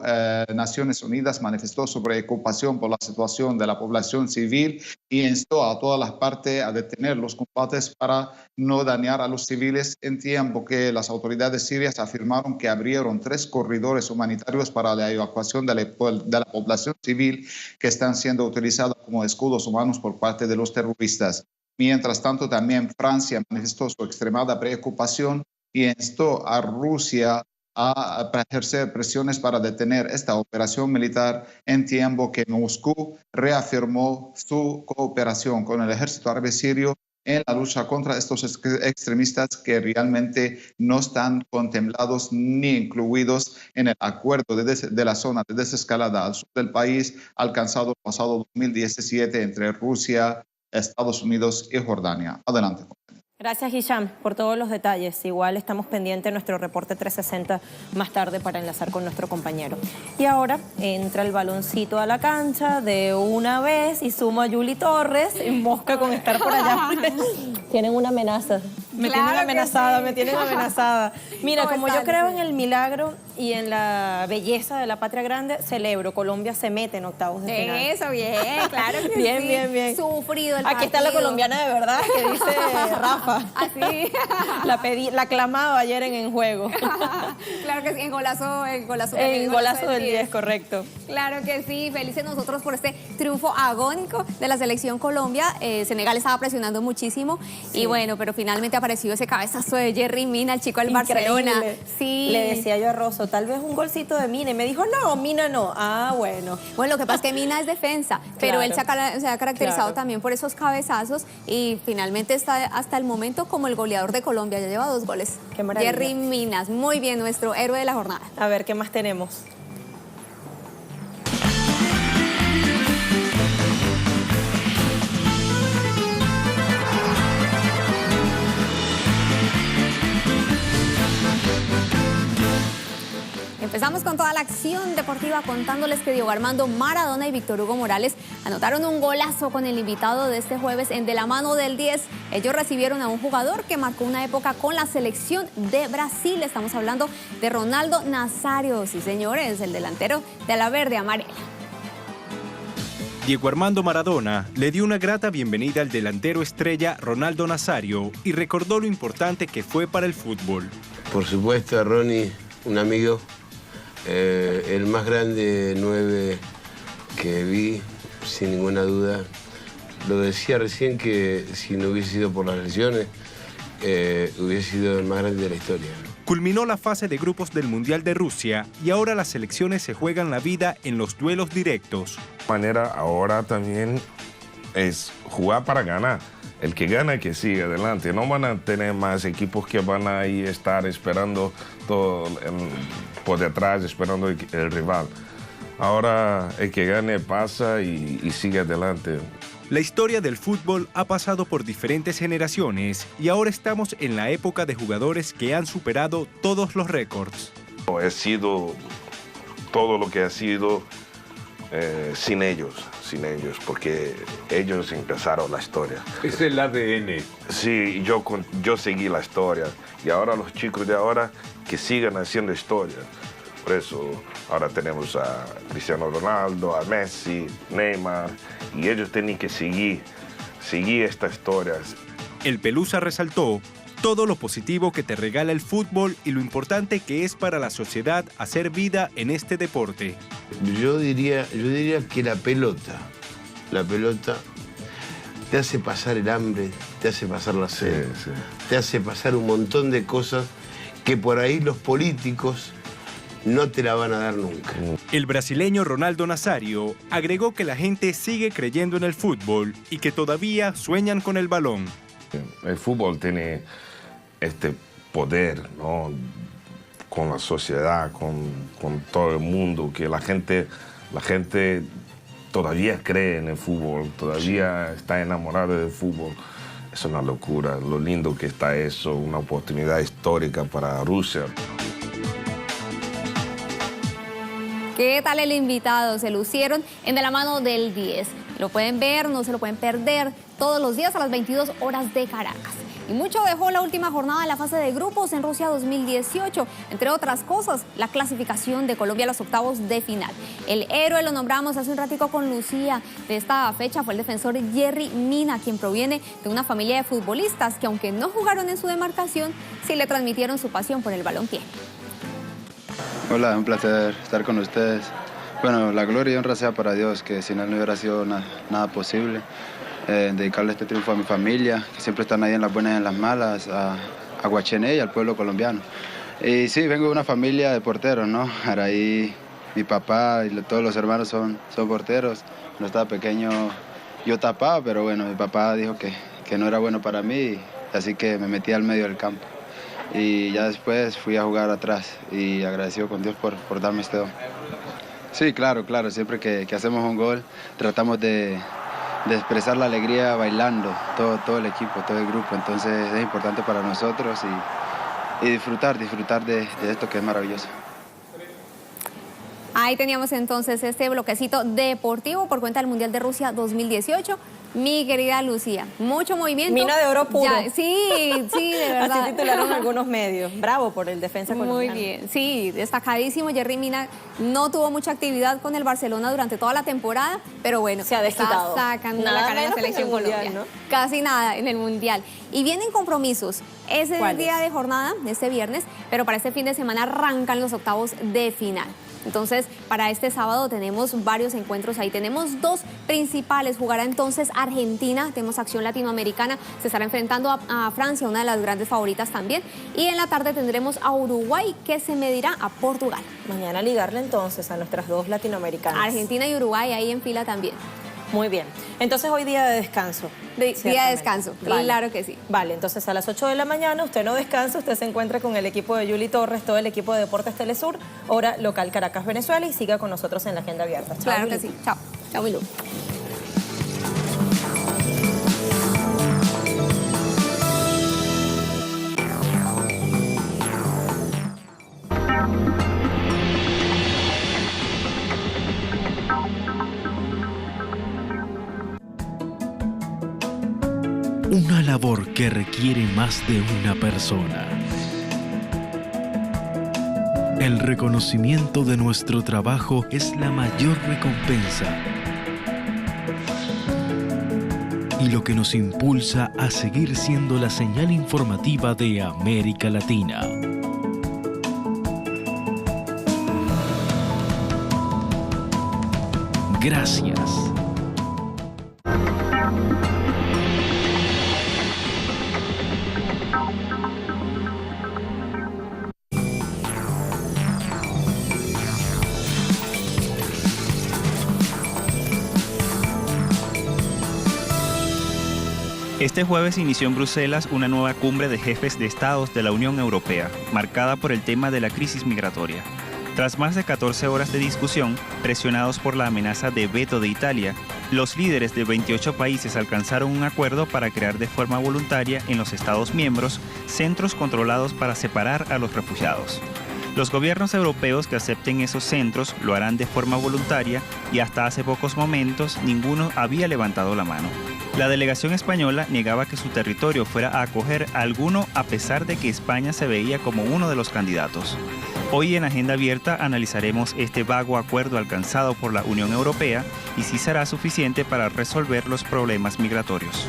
Naciones Unidas manifestó su preocupación por la situación de la población civil y instó a todas las partes a detener los combates para no dañar a los civiles, en tiempo que las autoridades sirias afirmaron que abrieron 3 corredores humanitarios para la evacuación de la población civil que están siendo utilizados como escudos humanos por parte de los terroristas. Mientras tanto, también Francia manifestó su extremada preocupación y instó a Rusia a ejercer presiones para detener esta operación militar, en tiempo que Moscú reafirmó su cooperación con el ejército árabe sirio en la lucha contra estos extremistas que realmente no están contemplados ni incluidos en el acuerdo de la zona de desescalada al sur del país alcanzado el pasado 2017 entre Rusia, Estados Unidos y Jordania. Adelante. Gracias, Hisham, por todos los detalles. Igual estamos pendientes de nuestro reporte 360 más tarde para enlazar con nuestro compañero. Y ahora entra el baloncito a la cancha de una vez y sumo a Yuli Torres en mosca con estar por allá. Tienen una amenaza. Me tienen amenazada. Mira, como yo creo en el milagro y en la belleza de la patria grande, celebro. Colombia se mete en octavos de final. Eso, bien, claro que bien, sí. bien. Sufrido el Aquí está la colombiana de verdad que dice Rafa. Así. La clamaba ayer en juego. Claro que sí, en golazo del 10, correcto. Claro que sí, felices nosotros por este triunfo agónico de la selección Colombia. Senegal estaba presionando muchísimo y bueno, pero finalmente apareció ese cabezazo de Yerry Mina, el chico del Barcelona. Sí. Le decía yo a Rosso, tal vez un golcito de Mina, y me dijo, no, Mina no. Ah, bueno. Bueno, lo que pasa es que Mina es defensa, pero él se ha caracterizado también por esos cabezazos y finalmente está hasta el momento como el goleador de Colombia, ya lleva 2 goles. Qué maravilla. Yerry Mina, muy bien, nuestro héroe de la jornada. A ver, ¿qué más tenemos? Empezamos con toda la acción deportiva contándoles que Diego Armando Maradona y Víctor Hugo Morales anotaron un golazo con el invitado de este jueves en De la mano del 10. Ellos recibieron a un jugador que marcó una época con la selección de Brasil. Estamos hablando de Ronaldo Nazario. Sí, señores, el delantero de la verde amarela. Diego Armando Maradona le dio una grata bienvenida al delantero estrella Ronaldo Nazario y recordó lo importante que fue para el fútbol. Por supuesto, a Ronnie, un amigo. El más grande 9 que vi, sin ninguna duda. Lo decía recién que si no hubiese sido por las lesiones, hubiese sido el más grande de la historia. Culminó la fase de grupos del Mundial de Rusia y ahora las selecciones se juegan la vida en los duelos directos. Manera ahora también es jugar para ganar. El que gana, que sigue adelante. No van a tener más equipos que van a estar esperando todo por detrás, esperando el rival. Ahora el que gane pasa y sigue adelante. La historia del fútbol ha pasado por diferentes generaciones y ahora estamos en la época de jugadores que han superado todos los récords. He sido todo lo que ha sido sin ellos, porque ellos empezaron la historia. Es el ADN. Sí, yo seguí la historia y ahora los chicos de ahora que sigan haciendo historia. Por eso ahora tenemos a Cristiano Ronaldo, a Messi, Neymar, y ellos tienen que seguir esta historia. El Pelusa resaltó todo lo positivo que te regala el fútbol y lo importante que es para la sociedad hacer vida en este deporte. Yo diría que la pelota te hace pasar el hambre, te hace pasar la sed, te hace pasar un montón de cosas que por ahí los políticos no te la van a dar nunca. El brasileño Ronaldo Nazario agregó que la gente sigue creyendo en el fútbol y que todavía sueñan con el balón. El fútbol tiene este poder, ¿no? Con la sociedad, con todo el mundo, que la gente todavía cree en el fútbol, todavía está enamorada del fútbol. Es una locura, lo lindo que está eso, una oportunidad histórica para Rusia. ¿Qué tal el invitado? Se lucieron en De la mano del 10. Lo pueden ver, no se lo pueden perder, todos los días a las 22 horas de Caracas. Y mucho dejó la última jornada de la fase de grupos en Rusia 2018. Entre otras cosas, la clasificación de Colombia a los octavos de final. El héroe lo nombramos hace un ratico con Lucía. De esta fecha fue el defensor Jerry Mina, quien proviene de una familia de futbolistas que, aunque no jugaron en su demarcación, sí le transmitieron su pasión por el balompié. Hola, un placer estar con ustedes. Bueno, la gloria y honra sea para Dios, que sin él no hubiera sido nada posible. Dedicarle este triunfo a mi familia, que siempre están ahí en las buenas y en las malas, a Guachené y al pueblo colombiano. Y sí, vengo de una familia de porteros, ¿no? Araí, mi papá y todos los hermanos son porteros. Cuando estaba pequeño yo tapaba, pero bueno, mi papá dijo que no era bueno para mí, así que me metí al medio del campo. Y ya después fui a jugar atrás y agradecido con Dios por darme este don. Sí, claro, siempre que hacemos un gol tratamos de expresar la alegría bailando, todo el equipo, todo el grupo. Entonces es importante para nosotros y disfrutar de esto que es maravilloso. Ahí teníamos entonces este bloquecito deportivo por cuenta del Mundial de Rusia 2018. Mi querida Lucía, mucho movimiento. Mina de oro puro. Ya, sí, de verdad. Así titularon algunos medios. Bravo por el defensa colombiano. Muy bien, sí, destacadísimo. Jerry Mina no tuvo mucha actividad con el Barcelona durante toda la temporada, pero bueno, se ha desquitado. Está sacando la cara en la selección colombiana, ¿no? Casi nada en el Mundial. Y vienen compromisos. Es el día de jornada, este viernes, pero para este fin de semana arrancan los octavos de final. Entonces, para este sábado tenemos varios encuentros ahí. Tenemos dos principales. Jugará entonces Argentina, tenemos acción latinoamericana. Se estará enfrentando a Francia, una de las grandes favoritas también. Y en la tarde tendremos a Uruguay, que se medirá a Portugal. Mañana ligarle entonces a nuestras dos latinoamericanas. Argentina y Uruguay ahí en fila también. Muy bien. Entonces hoy día de descanso. Día de descanso, vale. Claro que sí. Vale, entonces a las 8 de la mañana usted no descansa, usted se encuentra con el equipo de Yuli Torres, todo el equipo de Deportes Telesur, hora local Caracas, Venezuela, y siga con nosotros en la agenda abierta. Chao, claro Yuli. que sí. Chao. Chao, Milú. Una labor que requiere más de una persona. El reconocimiento de nuestro trabajo es la mayor recompensa y lo que nos impulsa a seguir siendo la señal informativa de América Latina. Gracias. Este jueves inició en Bruselas una nueva cumbre de jefes de estados de la Unión Europea, marcada por el tema de la crisis migratoria. Tras más de 14 horas de discusión, presionados por la amenaza de veto de Italia, los líderes de 28 países alcanzaron un acuerdo para crear de forma voluntaria en los Estados miembros centros controlados para separar a los refugiados. Los gobiernos europeos que acepten esos centros lo harán de forma voluntaria y hasta hace pocos momentos ninguno había levantado la mano. La delegación española negaba que su territorio fuera a acoger a alguno a pesar de que España se veía como uno de los candidatos. Hoy en Agenda Abierta analizaremos este vago acuerdo alcanzado por la Unión Europea y si será suficiente para resolver los problemas migratorios.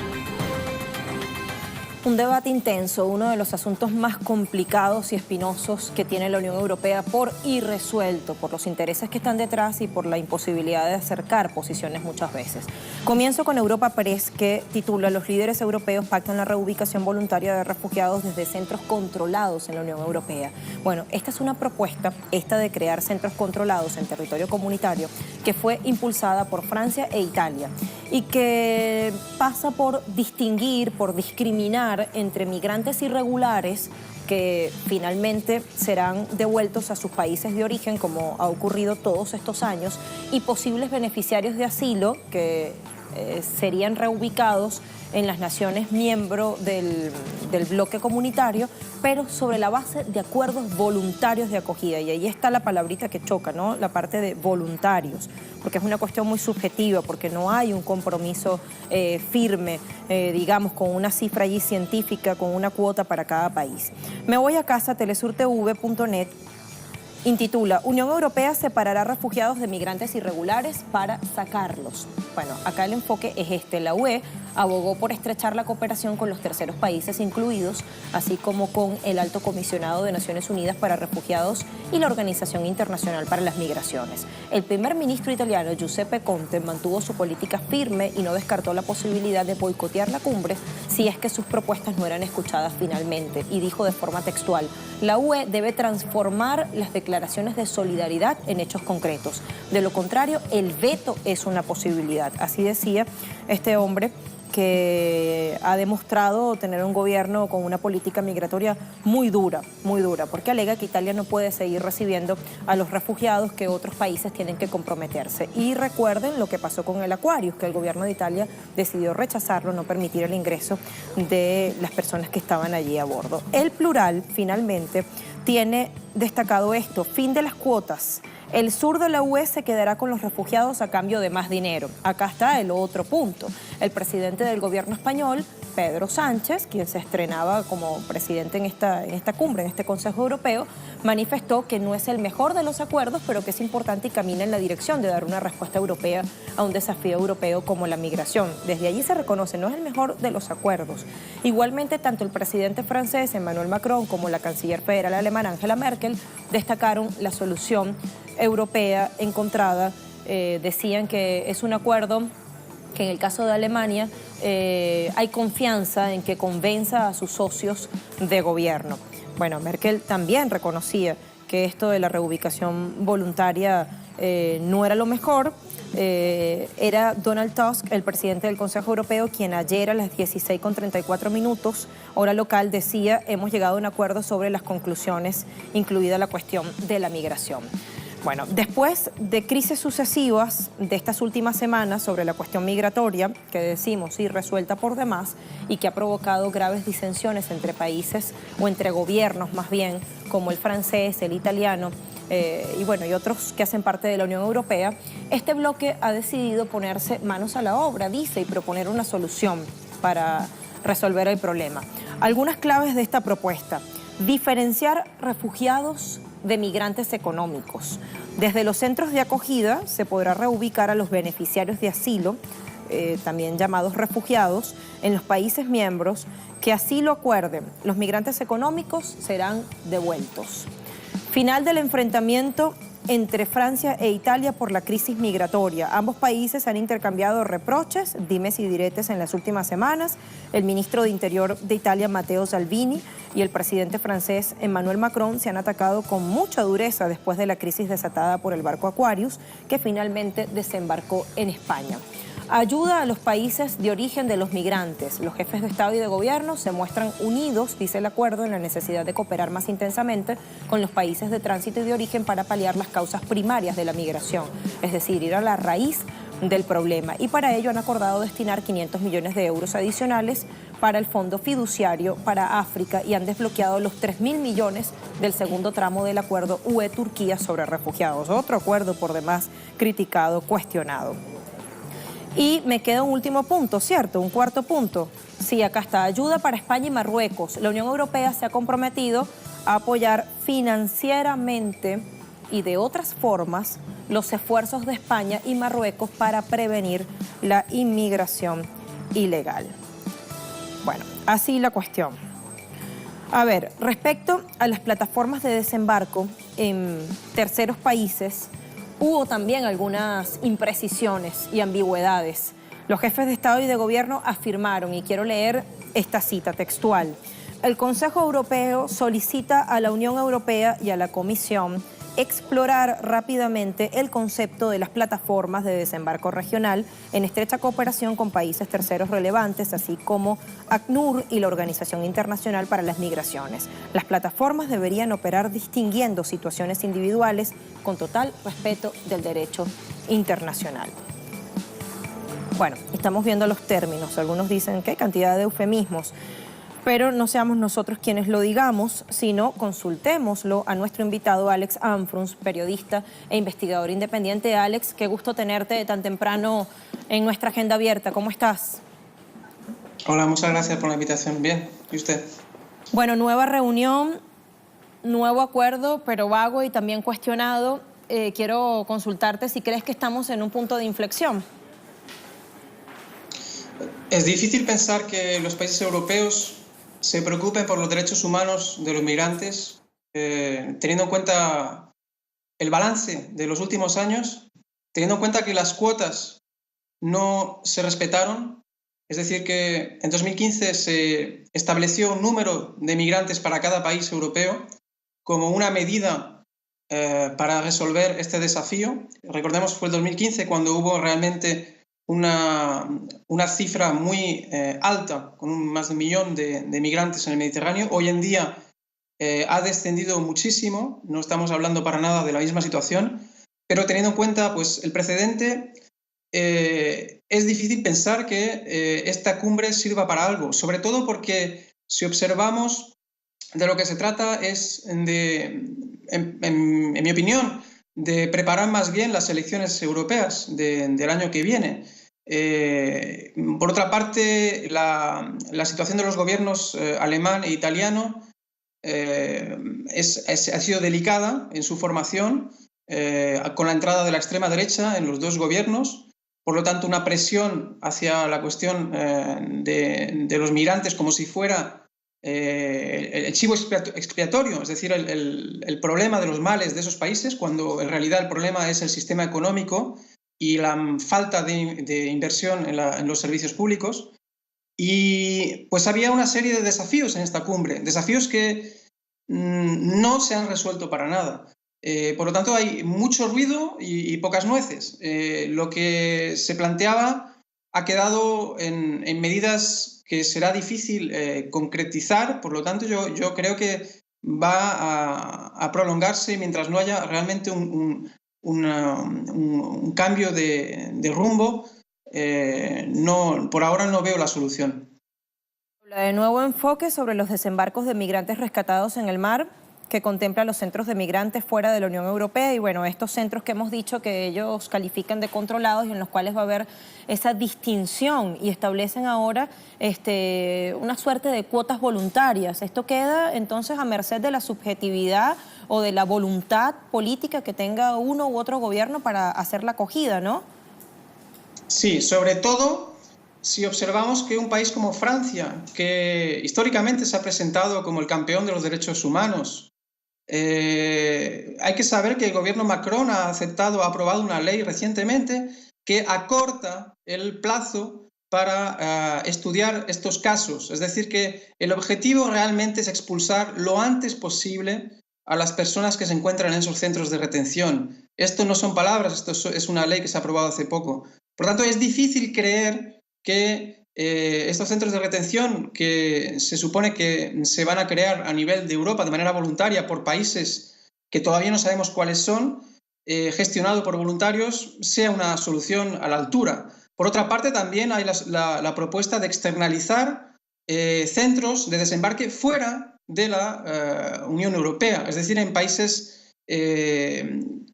Un debate intenso, uno de los asuntos más complicados y espinosos que tiene la Unión Europea por irresuelto, por los intereses que están detrás y por la imposibilidad de acercar posiciones muchas veces. Comienzo con Europa Press, que titula: los líderes europeos pactan la reubicación voluntaria de refugiados desde centros controlados en la Unión Europea. Bueno, esta es una propuesta, esta de crear centros controlados en territorio comunitario, que fue impulsada por Francia e Italia y que pasa por distinguir, por discriminar entre migrantes irregulares que finalmente serán devueltos a sus países de origen, como ha ocurrido todos estos años, y posibles beneficiarios de asilo que serían reubicados en las naciones miembros del bloque comunitario, pero sobre la base de acuerdos voluntarios de acogida. Y ahí está la palabrita que choca, ¿no? La parte de voluntarios, porque es una cuestión muy subjetiva, porque no hay un compromiso firme, digamos, con una cifra allí científica, con una cuota para cada país. Me voy a casa, telesurtv.net, intitula: Unión Europea separará refugiados de migrantes irregulares para sacarlos. Bueno, acá el enfoque es este. La UE abogó por estrechar la cooperación con los terceros países incluidos, así como con el Alto Comisionado de Naciones Unidas para Refugiados y la Organización Internacional para las Migraciones. El primer ministro italiano, Giuseppe Conte, mantuvo su política firme y no descartó la posibilidad de boicotear la cumbre si es que sus propuestas no eran escuchadas finalmente. Y dijo de forma textual: la UE debe transformar las declaraciones de solidaridad en hechos concretos. De lo contrario, el veto es una posibilidad. Así decía este hombre, que ha demostrado tener un gobierno con una política migratoria muy dura, porque alega que Italia no puede seguir recibiendo a los refugiados, que otros países tienen que comprometerse. Y recuerden lo que pasó con el Aquarius, que el gobierno de Italia decidió rechazarlo, no permitir el ingreso de las personas que estaban allí a bordo. El Plural, finalmente, tiene destacado esto: fin de las cuotas. El sur de la UE se quedará con los refugiados a cambio de más dinero. Acá está el otro punto. El presidente del gobierno español, Pedro Sánchez, quien se estrenaba como presidente en esta cumbre, en este Consejo Europeo, manifestó que no es el mejor de los acuerdos, pero que es importante y camina en la dirección de dar una respuesta europea a un desafío europeo como la migración. Desde allí se reconoce, no es el mejor de los acuerdos. Igualmente, tanto el presidente francés, Emmanuel Macron, como la canciller federal alemana, Angela Merkel, destacaron la solución europea encontrada. Decían que es un acuerdo que en el caso de Alemania hay confianza en que convenza a sus socios de gobierno. Bueno, Merkel también reconocía que esto de la reubicación voluntaria no era lo mejor. Era Donald Tusk, el presidente del Consejo Europeo, quien ayer a las 16:34, hora local, decía: hemos llegado a un acuerdo sobre las conclusiones, incluida la cuestión de la migración. Bueno, después de crisis sucesivas de estas últimas semanas sobre la cuestión migratoria, que decimos irresuelta por demás y que ha provocado graves disensiones entre países, o entre gobiernos más bien, como el francés, el italiano, y otros que hacen parte de la Unión Europea, este bloque ha decidido ponerse manos a la obra, dice, y proponer una solución para resolver el problema. Algunas claves de esta propuesta: diferenciar refugiados de migrantes económicos. Desde los centros de acogida se podrá reubicar a los beneficiarios de asilo, también llamados refugiados, en los países miembros que así lo acuerden. Los migrantes económicos serán devueltos. Final del enfrentamiento entre Francia e Italia por la crisis migratoria. Ambos países han intercambiado reproches, dimes y diretes en las últimas semanas. El ministro de Interior de Italia, Matteo Salvini, y el presidente francés, Emmanuel Macron, se han atacado con mucha dureza después de la crisis desatada por el barco Aquarius, que finalmente desembarcó en España. Ayuda a los países de origen de los migrantes. Los jefes de Estado y de Gobierno se muestran unidos, dice el acuerdo, en la necesidad de cooperar más intensamente con los países de tránsito y de origen para paliar las causas primarias de la migración. Es decir, ir a la raíz del problema. Y para ello han acordado destinar 500 millones de euros adicionales para el Fondo Fiduciario para África y han desbloqueado los 3.000 millones del segundo tramo del acuerdo UE-Turquía sobre refugiados. Otro acuerdo por demás criticado, cuestionado. Y me queda un último punto, ¿cierto? Un cuarto punto. Sí, acá está. Ayuda para España y Marruecos. La Unión Europea se ha comprometido a apoyar financieramente y de otras formas los esfuerzos de España y Marruecos para prevenir la inmigración ilegal. Bueno, así la cuestión. A ver, respecto a las plataformas de desembarco en terceros países, hubo también algunas imprecisiones y ambigüedades. Los jefes de Estado y de Gobierno afirmaron, y quiero leer esta cita textual: el Consejo Europeo solicita a la Unión Europea y a la Comisión explorar rápidamente el concepto de las plataformas de desembarco regional en estrecha cooperación con países terceros relevantes, así como ACNUR y la Organización Internacional para las Migraciones. Las plataformas deberían operar distinguiendo situaciones individuales con total respeto del derecho internacional. Bueno, estamos viendo los términos. Algunos dicen que hay cantidad de eufemismos. Pero no seamos nosotros quienes lo digamos, sino consultémoslo a nuestro invitado Alex Amfruns, periodista e investigador independiente. Alex, qué gusto tenerte tan temprano en nuestra agenda abierta. ¿Cómo estás? Hola, muchas gracias por la invitación. Bien, ¿y usted? Bueno, nueva reunión, nuevo acuerdo, pero vago y también cuestionado. Quiero consultarte si crees que estamos en un punto de inflexión. Es difícil pensar que los países europeos se preocupen por los derechos humanos de los migrantes, teniendo en cuenta el balance de los últimos años, teniendo en cuenta que las cuotas no se respetaron, es decir, que en 2015 se estableció un número de migrantes para cada país europeo como una medida para resolver este desafío. Recordemos que fue el 2015 cuando hubo realmente una cifra muy alta, con más de 1 millón de migrantes en el Mediterráneo. Hoy en día ha descendido muchísimo, no estamos hablando para nada de la misma situación, pero teniendo en cuenta pues, el precedente, es difícil pensar que esta cumbre sirva para algo, sobre todo porque si observamos, de lo que se trata es, en mi opinión, de preparar más bien las elecciones europeas del año que viene. Por otra parte, la situación de los gobiernos alemán e italiano ha sido delicada en su formación, con la entrada de la extrema derecha en los dos gobiernos. Por lo tanto, una presión hacia la cuestión de los migrantes como si fuera el chivo expiatorio, es decir, el problema de los males de esos países, cuando en realidad el problema es el sistema económico y la falta de inversión en los servicios públicos. Y pues había una serie de desafíos en esta cumbre, desafíos que no se han resuelto para nada. Por lo tanto, hay mucho ruido y pocas nueces. Lo que se planteaba ha quedado en medidas que será difícil concretizar. Por lo tanto, yo creo que va a prolongarse mientras no haya realmente un cambio de rumbo. Por ahora no veo la solución. De nuevo enfoque sobre los desembarcos de migrantes rescatados en el mar, que contempla los centros de migrantes fuera de la Unión Europea y bueno, estos centros que hemos dicho que ellos califican de controlados y en los cuales va a haber esa distinción y establecen ahora una suerte de cuotas voluntarias. Esto queda entonces a merced de la subjetividad o de la voluntad política que tenga uno u otro gobierno para hacer la acogida, ¿no? Sí, sobre todo si observamos que un país como Francia, que históricamente se ha presentado como el campeón de los derechos humanos, hay que saber que el gobierno Macron ha aprobado una ley recientemente que acorta el plazo para estudiar estos casos. Es decir, que el objetivo realmente es expulsar lo antes posible a las personas que se encuentran en esos centros de retención. Esto no son palabras, esto es una ley que se ha aprobado hace poco. Por tanto, es difícil creer que estos centros de retención que se supone que se van a crear a nivel de Europa de manera voluntaria por países que todavía no sabemos cuáles son, gestionado por voluntarios sea una solución a la altura. Por otra parte, también hay la propuesta de externalizar centros de desembarque fuera de la Unión Europea, es decir, en países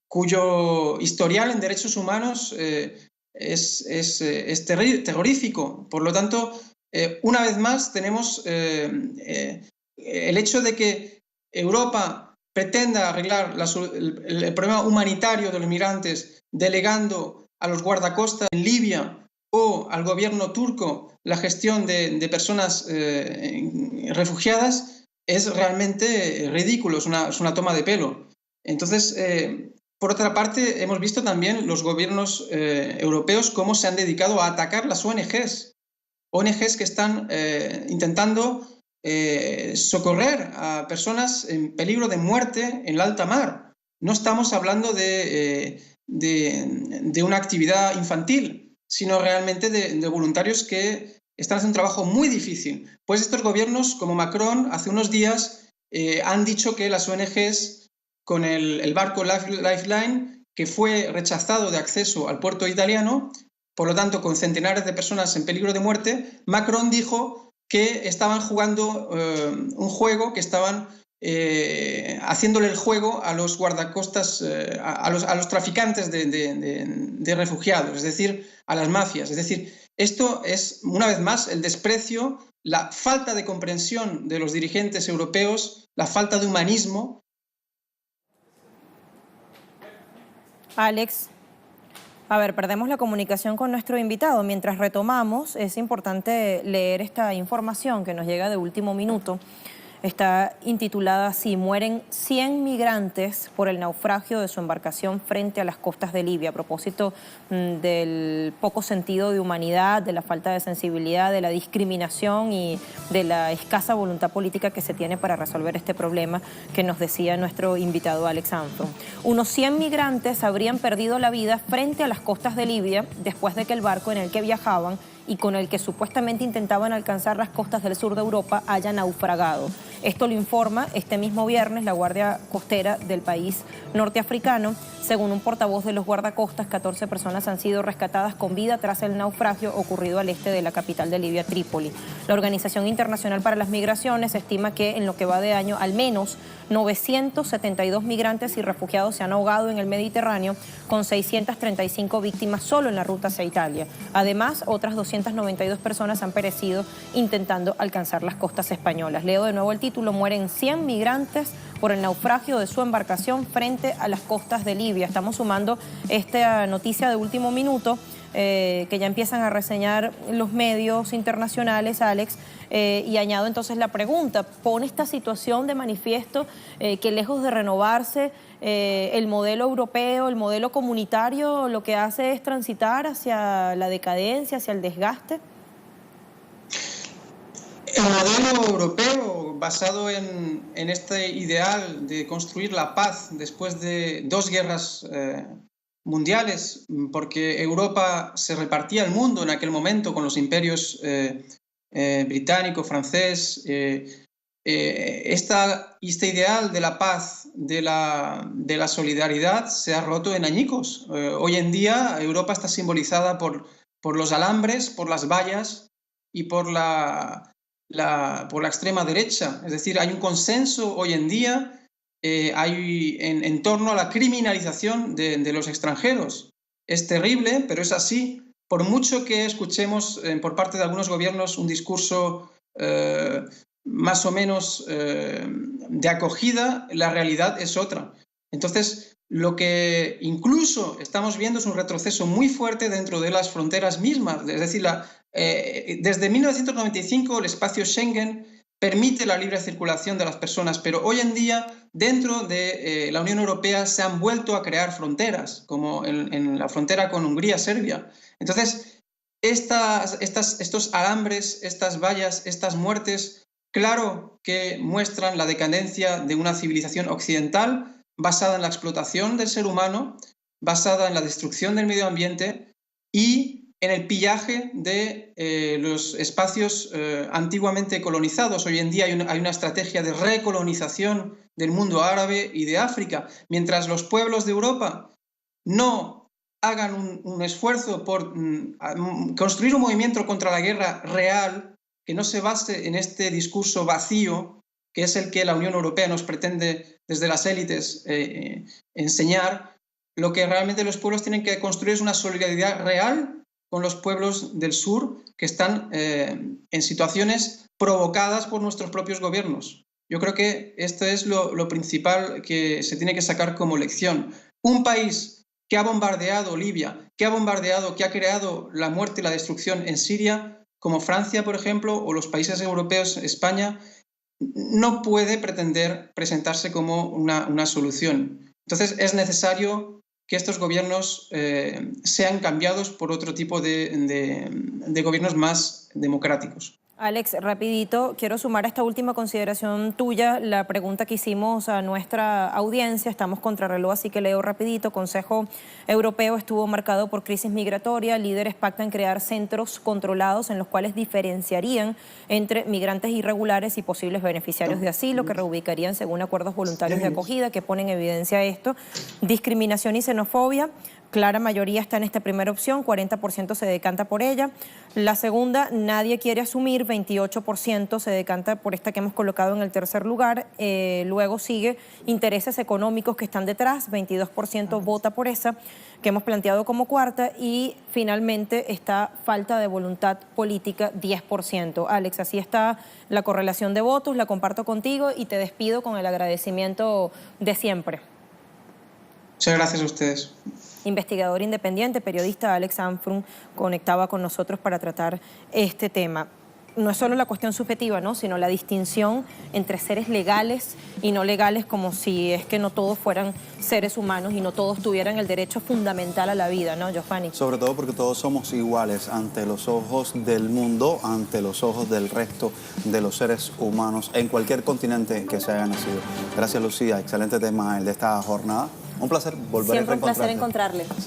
cuyo historial en derechos humanos es terrorífico. Por lo tanto, una vez más tenemos el hecho de que Europa pretenda arreglar el problema humanitario de los migrantes delegando a los guardacostas en Libia o al gobierno turco la gestión de personas refugiadas es realmente ridículo, es una toma de pelo. Entonces, por otra parte, hemos visto también los gobiernos europeos cómo se han dedicado a atacar las ONGs que están intentando socorrer a personas en peligro de muerte en la alta mar. No estamos hablando de una actividad infantil, sino realmente de voluntarios que están haciendo un trabajo muy difícil. Pues estos gobiernos, como Macron, hace unos días han dicho que las ONGs, con el barco Lifeline, que fue rechazado de acceso al puerto italiano, por lo tanto, con centenares de personas en peligro de muerte, Macron dijo que estaban jugando un juego, que estaban haciéndole el juego a los guardacostas, a los traficantes de refugiados, es decir, a las mafias. Es decir, esto es, una vez más, el desprecio, la falta de comprensión de los dirigentes europeos, la falta de humanismo. Alex, a ver, perdemos la comunicación con nuestro invitado. Mientras retomamos, es importante leer esta información que nos llega de último minuto. Está intitulada así: mueren 100 migrantes por el naufragio de su embarcación frente a las costas de Libia. A propósito del poco sentido de humanidad, de la falta de sensibilidad, de la discriminación y de la escasa voluntad política que se tiene para resolver este problema que nos decía nuestro invitado Alex Armstrong. Unos 100 migrantes habrían perdido la vida frente a las costas de Libia después de que el barco en el que viajaban y con el que supuestamente intentaban alcanzar las costas del sur de Europa haya naufragado. Esto lo informa este mismo viernes la Guardia Costera del país norteafricano. Según un portavoz de los guardacostas, 14 personas han sido rescatadas con vida tras el naufragio ocurrido al este de la capital de Libia, Trípoli. La Organización Internacional para las Migraciones estima que en lo que va de año al menos 972 migrantes y refugiados se han ahogado en el Mediterráneo, con 635 víctimas solo en la ruta hacia Italia. Además, otras 292 personas han perecido intentando alcanzar las costas españolas. Leo de nuevo el título: mueren 100 migrantes por el naufragio de su embarcación frente a las costas de Libia. Estamos sumando esta noticia de último minuto que ya empiezan a reseñar los medios internacionales, Alex, y añado entonces la pregunta: ¿pone esta situación de manifiesto que lejos de renovarse el modelo europeo, el modelo comunitario, lo que hace es transitar hacia la decadencia, hacia el desgaste? El modelo europeo, basado en este ideal de construir la paz después de 2 guerras mundiales, porque Europa se repartía el mundo en aquel momento con los imperios británico, francés. Este ideal de la paz, de la solidaridad, se ha roto en añicos. Hoy en día Europa está simbolizada por los alambres, por las vallas y por la extrema derecha. Es decir, hay un consenso hoy en día en torno a la criminalización de los extranjeros. Es terrible, pero es así. Por mucho que escuchemos por parte de algunos gobiernos un discurso más o menos de acogida, la realidad es otra. Entonces, lo que incluso estamos viendo es un retroceso muy fuerte dentro de las fronteras mismas. Es decir, desde 1995 el espacio Schengen permite la libre circulación de las personas, pero hoy en día dentro de la Unión Europea se han vuelto a crear fronteras, como en la frontera con Hungría-Serbia. Entonces, estos alambres, estas vallas, estas muertes, claro que muestran la decadencia de una civilización occidental basada en la explotación del ser humano, basada en la destrucción del medio ambiente y en el pillaje de los espacios antiguamente colonizados. Hoy en día hay una estrategia de recolonización del mundo árabe y de África, mientras los pueblos de Europa no hagan un esfuerzo por construir un movimiento contra la guerra real, que no se base en este discurso vacío, que es el que la Unión Europea nos pretende desde las élites enseñar, lo que realmente los pueblos tienen que construir es una solidaridad real con los pueblos del sur que están en situaciones provocadas por nuestros propios gobiernos. Yo creo que esto es lo principal que se tiene que sacar como lección. Un país que ha bombardeado Libia, que ha creado la muerte y la destrucción en Siria, como Francia, por ejemplo, o los países europeos, España, no puede pretender presentarse como una solución. Entonces es necesario que estos gobiernos sean cambiados por otro tipo de gobiernos más democráticos. Alex, rapidito, quiero sumar a esta última consideración tuya la pregunta que hicimos a nuestra audiencia. Estamos contrarreloj, así que leo rapidito. Consejo Europeo estuvo marcado por crisis migratoria. Líderes pactan crear centros controlados en los cuales diferenciarían entre migrantes irregulares y posibles beneficiarios de asilo, que reubicarían según acuerdos voluntarios de acogida, que ponen en evidencia esto. Discriminación y xenofobia. Clara mayoría está en esta primera opción, 40% se decanta por ella. La segunda, nadie quiere asumir, 28% se decanta por esta que hemos colocado en el tercer lugar. Luego sigue intereses económicos que están detrás, 22% vota por esa que hemos planteado como cuarta. Y finalmente está falta de voluntad política, 10%. Alex, así está la correlación de votos, la comparto contigo y te despido con el agradecimiento de siempre. Muchas gracias a ustedes. Investigador independiente, periodista Alex Armstrong, conectaba con nosotros para tratar este tema. No es solo la cuestión subjetiva, ¿no?, sino la distinción entre seres legales y no legales, como si es que no todos fueran seres humanos y no todos tuvieran el derecho fundamental a la vida, ¿no, Giovanni? Sobre todo porque todos somos iguales ante los ojos del mundo, ante los ojos del resto de los seres humanos en cualquier continente que se haya nacido. Gracias, Lucía. Excelente tema el de esta jornada. Un placer volver a reencontrarte. Siempre un placer encontrarle. Sí.